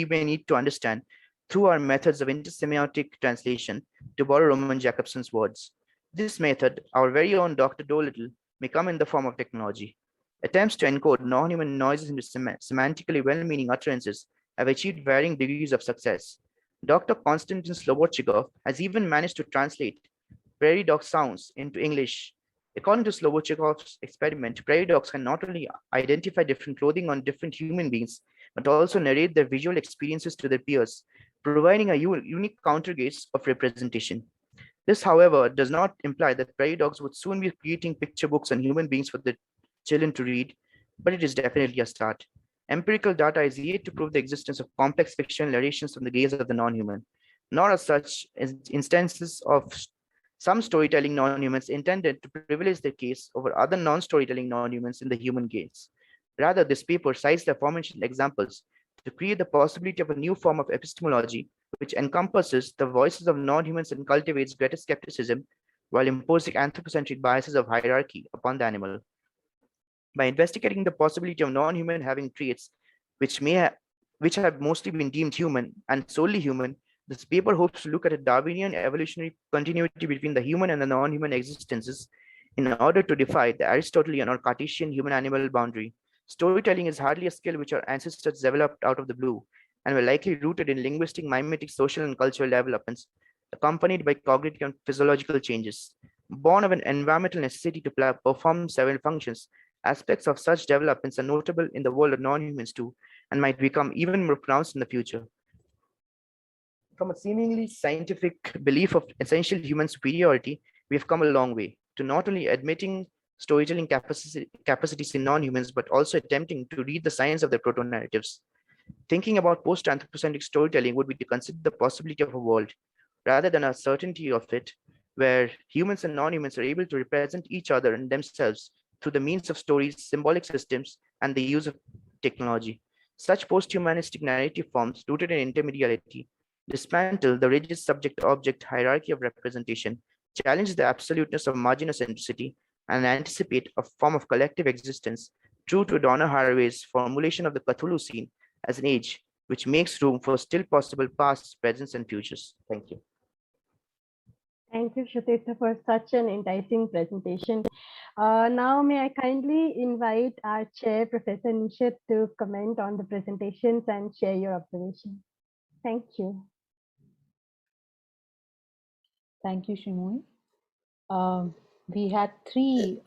may need to understand through our methods of intersemiotic translation, to borrow Roman Jacobson's words. This method, our very own Dr. Dolittle, may come in the form of technology. Attempts to encode non-human noises into semantically well-meaning utterances have achieved varying degrees of success. Dr. Konstantin Slobochikov has even managed to translate prairie dog sounds into English. According to Slobochikov's experiment, prairie dogs can not only identify different clothing on different human beings, but also narrate their visual experiences to their peers, providing a unique countergaze of representation. This, however, does not imply that prairie dogs would soon be creating picture books and human beings for the children to read, but it is definitely a start. Empirical data is yet to prove the existence of complex fictional narrations from the gaze of the non-human, nor as such instances of some storytelling non-humans intended to privilege their case over other non-storytelling non-humans in the human gaze. Rather, this paper cites the aforementioned examples to create the possibility of a new form of epistemology which encompasses the voices of non-humans and cultivates greater skepticism while imposing anthropocentric biases of hierarchy upon the animal. By investigating the possibility of non-human having traits which have mostly been deemed human and solely human, this paper hopes to look at a Darwinian evolutionary continuity between the human and the non-human existences in order to defy the Aristotelian or Cartesian human-animal boundary. Storytelling is hardly a skill which our ancestors developed out of the blue, and were likely rooted in linguistic, mimetic, social, and cultural developments, accompanied by cognitive and physiological changes. Born of an environmental necessity to perform several functions, aspects of such developments are notable in the world of non-humans too, and might become even more pronounced in the future. From a seemingly scientific belief of essential human superiority, we have come a long way to not only admitting storytelling capacities in non-humans, but also attempting to read the science of their proto-narratives. Thinking about post-anthropocentric storytelling would be to consider the possibility of a world, rather than a certainty of it, where humans and non-humans are able to represent each other and themselves through the means of stories, symbolic systems, and the use of technology. Such post-humanistic narrative forms, rooted in intermediality, dismantle the rigid subject-object hierarchy of representation, challenge the absoluteness of marginocentricity, and anticipate a form of collective existence true to Donna Haraway's formulation of the Cthulhu scene as an age, which makes room for still possible pasts, presents, and futures. Thank you. Thank you, Sutirtho, for such an enticing presentation. Now, may I kindly invite our chair, Professor Nishat, to comment on the presentations and share your observations. Thank you. Thank you, Shrimoyee. We had three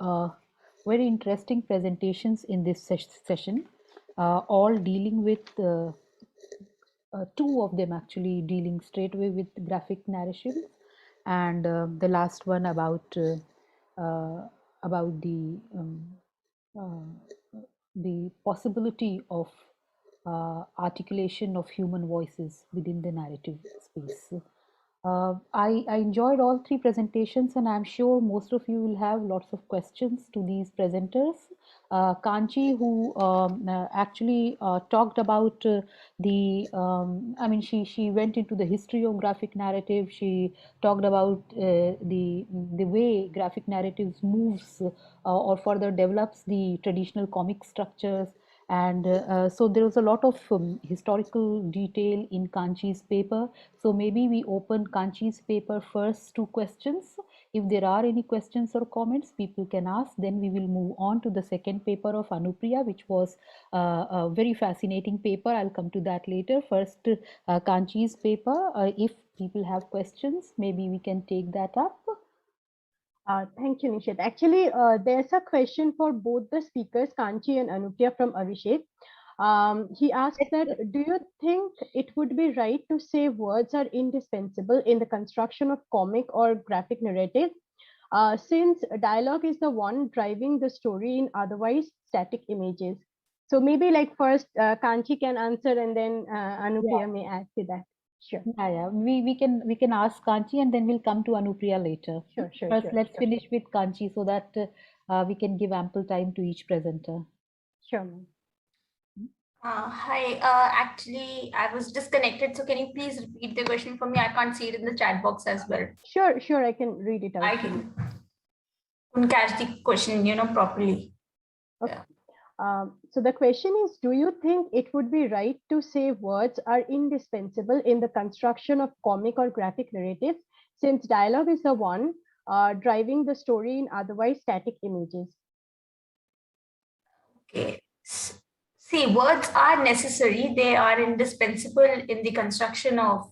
very interesting presentations in this session, all dealing with two of them actually dealing straight away with graphic narration, and the last one about the possibility of articulation of human voices within the narrative space. I enjoyed all three presentations, and I'm sure most of you will have lots of questions to these presenters. Kanchi, who actually talked about I mean, she went into the history of graphic narrative. She talked about the way graphic narratives moves or further develops the traditional comic structures. And so there was a lot of historical detail in Kanchi's paper. So maybe we open Kanchi's paper first to questions. If there are any questions or comments, people can ask. Then we will move on to the second paper of Anupriya, which was a very fascinating paper. I'll come to that later. First, Kanchi's paper. If people have questions, maybe we can take that up. Thank you, Nishat. Actually, there's a question for both the speakers, Kanchi and Anupriya, from Abhishek. He asked that, do you think it would be right to say words are indispensable in the construction of comic or graphic narrative, since dialogue is the one driving the story in otherwise static images? So maybe like first Kanchi can answer, and then Anupriya may add to that. Sure. Yeah. We can ask Kanchi, and then we'll come to Anupriya later. Sure. First, let's finish with Kanchi so that we can give ample time to each presenter. Sure. Hi, actually, I was disconnected. So can you please repeat the question for me? I can't see it in the chat box as well. Sure, I can read it out. I couldn't catch the question, properly. Okay. So the question is, do you think it would be right to say words are indispensable in the construction of comic or graphic narratives, since dialogue is the one driving the story in otherwise static images? Okay. See, words are necessary. They are indispensable in the construction of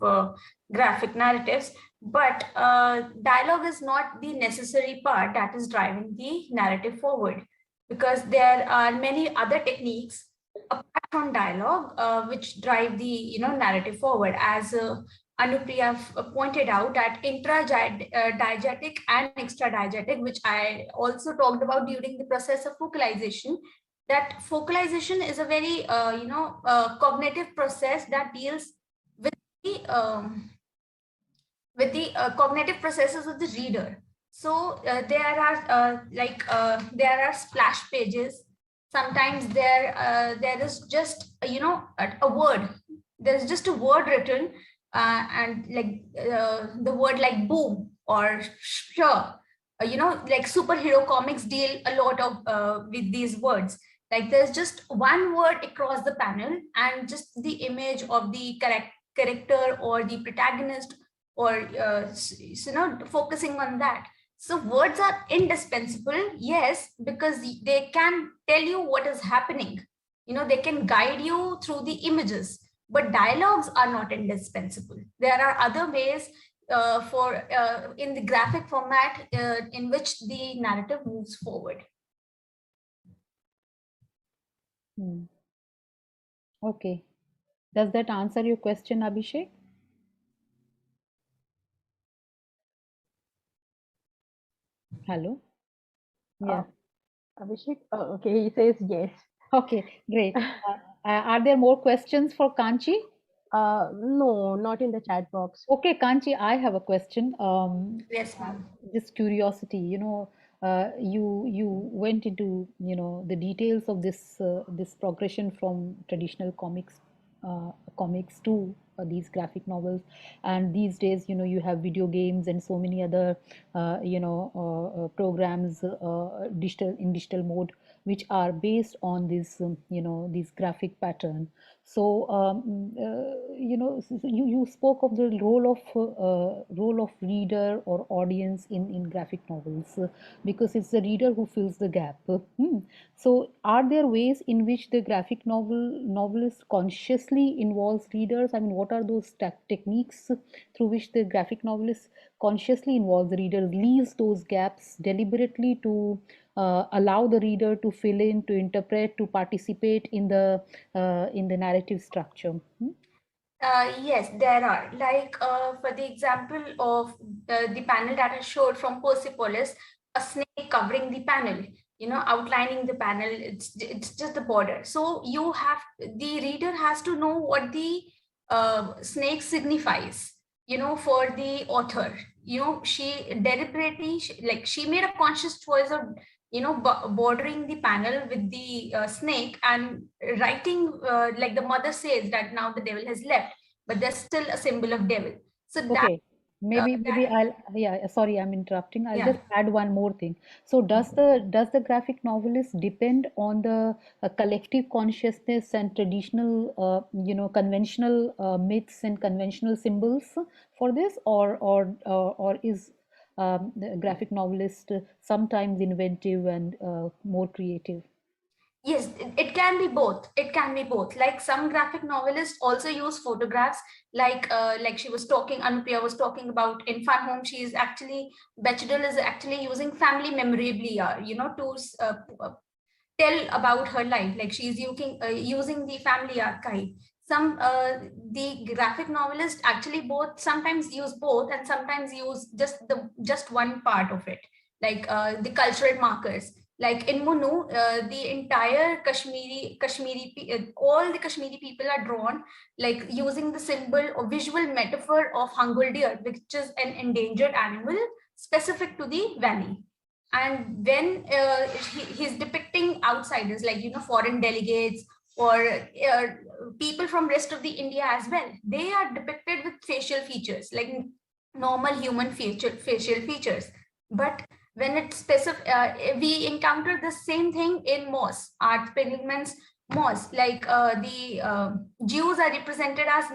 graphic narratives, but dialogue is not the necessary part that is driving the narrative forward, because there are many other techniques apart from dialogue which drive the narrative forward. As Anupriya pointed out, that intradiegetic and extradiegetic, which I also talked about during the process of focalization, that focalization is a very, cognitive process that deals with the cognitive processes of the reader. So there are splash pages. Sometimes there is just a word. There's just a word written, and like the word like boom or sure. Like superhero comics deal a lot of with these words. Like there's just one word across the panel, and just the image of the character or the protagonist, or focusing on that. So words are indispensable, yes, because they can tell you what is happening. They can guide you through the images, but dialogues are not indispensable. There are other ways in the graphic format in which the narrative moves forward. Okay. Does that answer your question, Abhishek? Hello? Yeah. Abhishek? Oh, okay, he says yes. Okay, great. Are there more questions for Kanchi? No, not in the chat box. Okay, Kanchi, I have a question. Yes, ma'am. Just curiosity, you went into the details of this progression from traditional comics to these graphic novels, and these days you have video games and so many other programs digital mode, which are based on this these graphic pattern. So you spoke of the role of reader or audience in graphic novels, because it's the reader who fills the gap. So are there ways in which the graphic novelist consciously involves readers? I mean, what are those techniques through which the graphic novelist consciously involves the reader, leaves those gaps deliberately to allow the reader to fill in, to interpret, to participate in the narrative structure? Yes, there are. Like for the example of the panel that I showed from Persepolis, a snake covering the panel, outlining the panel. It's just the border. So the reader has to know what the snake signifies. For the author, she deliberately, she made a conscious choice of bordering the panel with the snake, and writing like the mother says that now the devil has left, but there's still a symbol of devil. So Okay, maybe that I'll, yeah, sorry, I'm interrupting. I'll yeah. just add one more thing. So does the graphic novelist depend on the collective consciousness and traditional conventional myths and conventional symbols for this, or is the graphic novelist sometimes inventive and more creative? Yes, it can be both. It can be both. Like some graphic novelists also use photographs, like she was talking, Anupriya was talking about in Fun Home. Bechdel is actually using family memorabilia, to tell about her life. Like she's using the family archive. The graphic novelist actually sometimes use both, and sometimes use just one part of it, like the cultural markers. Like in Munu, the entire all the Kashmiri people are drawn, like using the symbol or visual metaphor of Hangul deer, which is an endangered animal specific to the valley. And when he's depicting outsiders, like foreign delegates, or people from rest of the India as well, they are depicted with facial features, like normal human facial features. But when it's specific, we encounter the same thing in mosques, art pigments mosques, like the Jews are represented as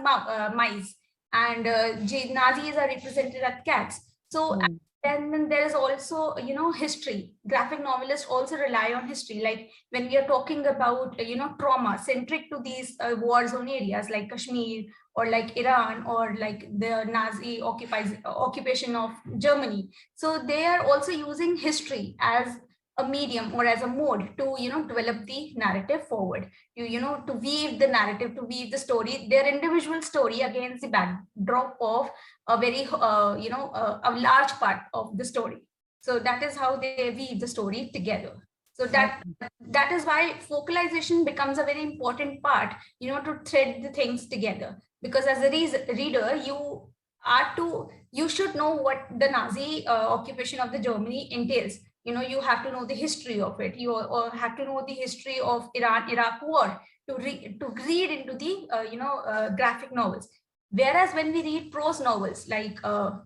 mice, and Nazis are represented as cats. So and then there is also history. Graphic novelists also rely on history, like when we are talking about trauma centric to these war zone areas like Kashmir, or like Iran, or like the Nazi occupation of Germany. So they are also using history as a medium or as a mode to, develop the narrative forward, to weave the narrative, to weave the story, their individual story against the backdrop of a very, a large part of the story. So that is how they weave the story together. So that is why focalization becomes a very important part, to thread the things together. Because as a reader, you should know what the Nazi occupation of the Germany entails. You have to know the history of it. You have to know the history of Iran-Iraq war to read into the graphic novels. Whereas when we read prose novels, like there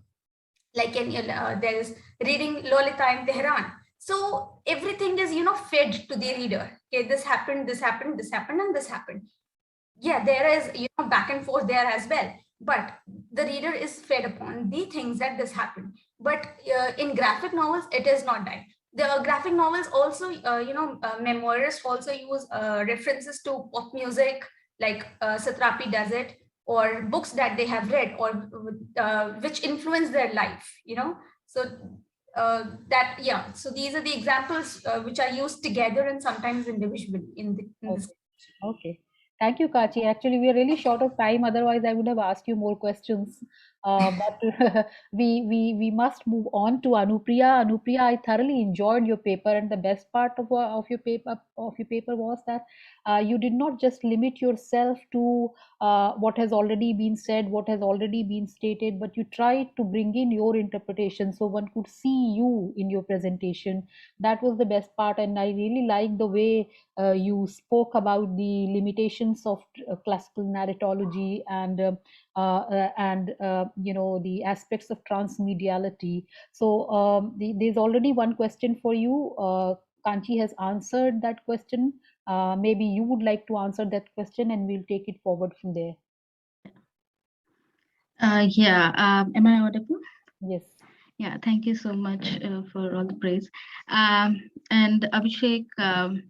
is reading Lolita in Tehran. So everything is, fed to the reader. Okay, this happened, this happened, this happened, and this happened. Yeah, there is, back and forth there as well. But the reader is fed upon the things that this happened. But in graphic novels, it is not that. The graphic novels also, memoirists also use references to pop music, like Satrapi does it, or books that they have read, or which influence their life, So so these are the examples which are used together and sometimes individually in this. Okay. Thank you, Kachi. Actually, we are really short of time. Otherwise, I would have asked you more questions. But we must move on to Anupriya. Anupriya, I thoroughly enjoyed your paper, and the best part of your paper was that you did not just limit yourself to what has already been said, what has already been stated, but you tried to bring in your interpretation so one could see you in your presentation. That was the best part, and I really like the way you spoke about the limitations of classical narratology and the aspects of transmediality. So there's already one question for you. Kanchi has answered that question. Maybe you would like to answer that question, and we'll take it forward from there. Am I audible? Yes. Yeah, thank you so much for all the praise. And Abhishek,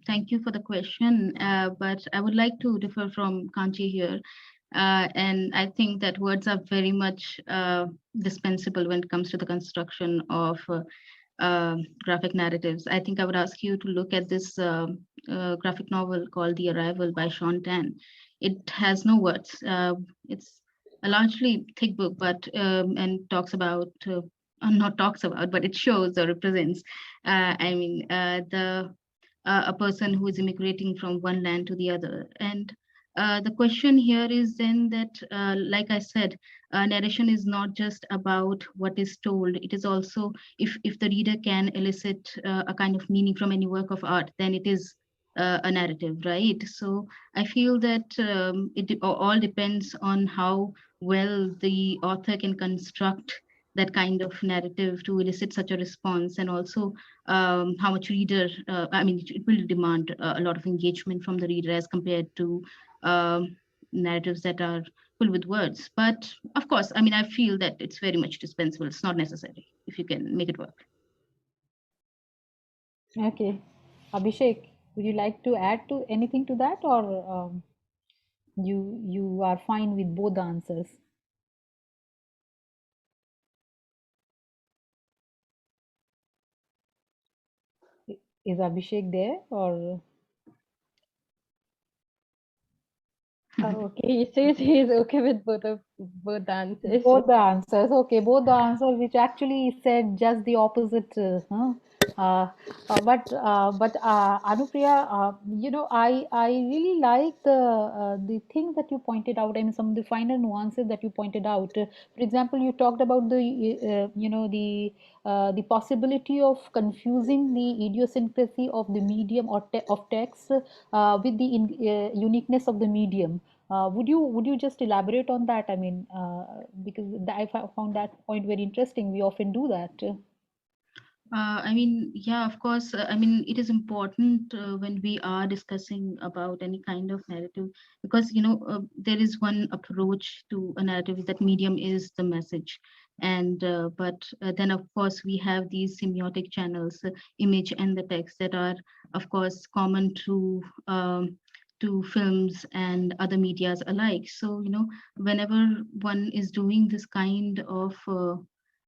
thank you for the question, but I would like to differ from Kanchi here. And I think that words are very much dispensable when it comes to the construction of graphic narratives. I think I would ask you to look at this graphic novel called The Arrival by Sean Tan. It has no words. It's a largely thick book, but and talks about not talks about, but it shows or represents. A person who is immigrating from one land to the other. And the question here is then that, like I said, narration is not just about what is told. It is also, if the reader can elicit a kind of meaning from any work of art, then it is a narrative, right? So I feel that it all depends on how well the author can construct that kind of narrative to elicit such a response, and also how much reader, it will demand a lot of engagement from the reader as compared to narratives that are full with words. But of course, I feel that it's very much dispensable. It's not necessary if you can make it work. Okay. Abhishek, would you like to add to anything to that, or you are fine with both the answers? Is Abhishek there, or? Okay, he says he's okay with both the answers. Both the answers. Okay, both the answers, which actually said just the opposite. But Anupriya, I really like the things that you pointed out. Some of the finer nuances that you pointed out. For example, you talked about the possibility of confusing the idiosyncrasy of the medium or of text with the uniqueness of the medium. Would you just elaborate on that? Because I found that point very interesting. We often do that. Yeah, of course. It is important when we are discussing about any kind of narrative, because there is one approach to a narrative, that medium is the message, and but then of course we have these semiotic channels, image and the text, that are of course common to films and other medias alike. So whenever one is doing this kind of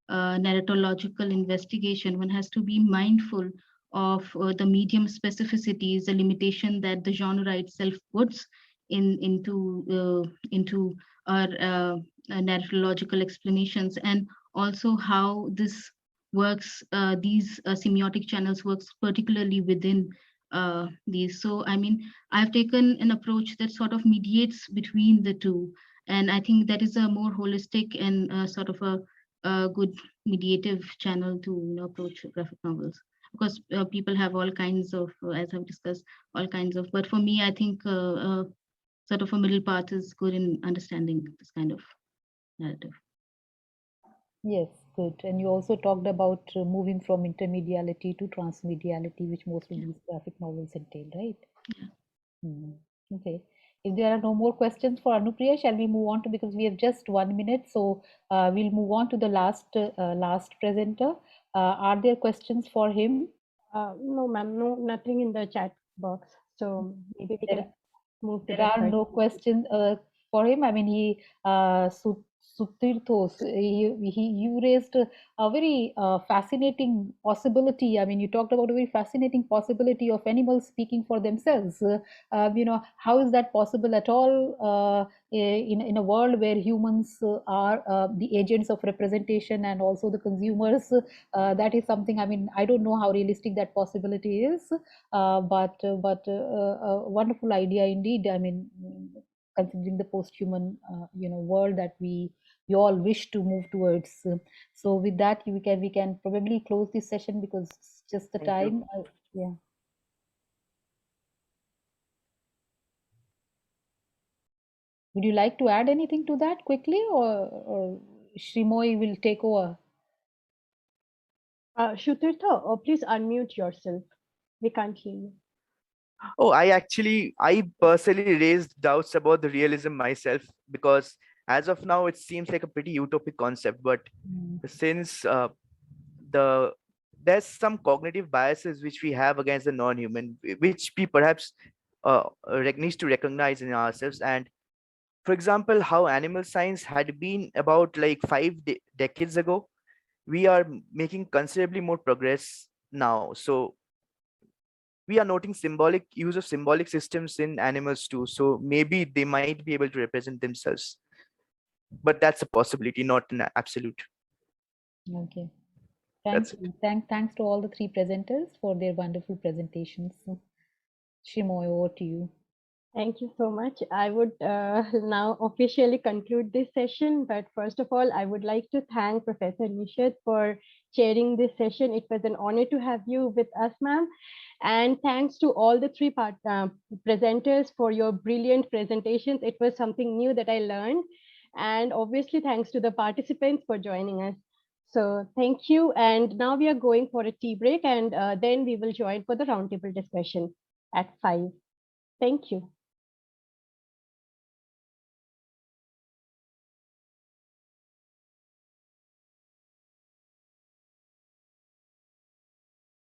narratological investigation, one has to be mindful of the medium specificities, the limitation that the genre itself puts into our narratological explanations, and also how this works, these semiotic channels works particularly within these. So, I mean, I've taken an approach that sort of mediates between the two. And I think that is a more holistic and sort of a good mediative channel to approach graphic novels. Because people have all kinds of, as I've discussed, all kinds of, but for me, I think sort of a middle path is good in understanding this kind of narrative. Yes, good. And you also talked about moving from intermediality to transmediality, which most of these graphic novels entail, right? Yeah. Okay. If there are no more questions for Anupriya, shall we move on to, because we have just 1 minute, so we'll move on to the last presenter. Are there questions for him? No, ma'am, no, nothing in the chat box. So maybe we can move to There are third. no questions for him. I mean, he Sutirtho, you raised a very fascinating possibility. I mean, you talked about a very fascinating possibility of animals speaking for themselves. How is that possible at all in a world where humans are the agents of representation and also the consumers? That is something. I mean, I don't know how realistic that possibility is, but a wonderful idea indeed. I mean, considering the post-human world that we all wish to move towards. So with that, we can probably close this session because it's just the time. Yeah. Would you like to add anything to that quickly, or Shrimoyee will take over? Sutirtho, please unmute yourself. We can't hear you. Oh, I personally raised doubts about the realism myself, because as of now, it seems like a pretty utopic concept. But since there's some cognitive biases which we have against the non-human, which we perhaps needs to recognize in ourselves. And for example, how animal science had been about like 5 decades ago, we are making considerably more progress now. So we are noting symbolic use of symbolic systems in animals too. So maybe they might be able to represent themselves, but that's a possibility, not an absolute. Okay. Thank you. Thanks to all the three presenters for their wonderful presentations. Shrimoyee, over to you. Thank you so much. I would now officially conclude this session, but first of all, I would like to thank Professor Nishat for chairing this session. It was an honor to have you with us, ma'am. And thanks to all the three presenters for your brilliant presentations. It was something new that I learned. And obviously, thanks to the participants for joining us. So thank you. And now we are going for a tea break, and then we will join for the roundtable discussion at 5. Thank you.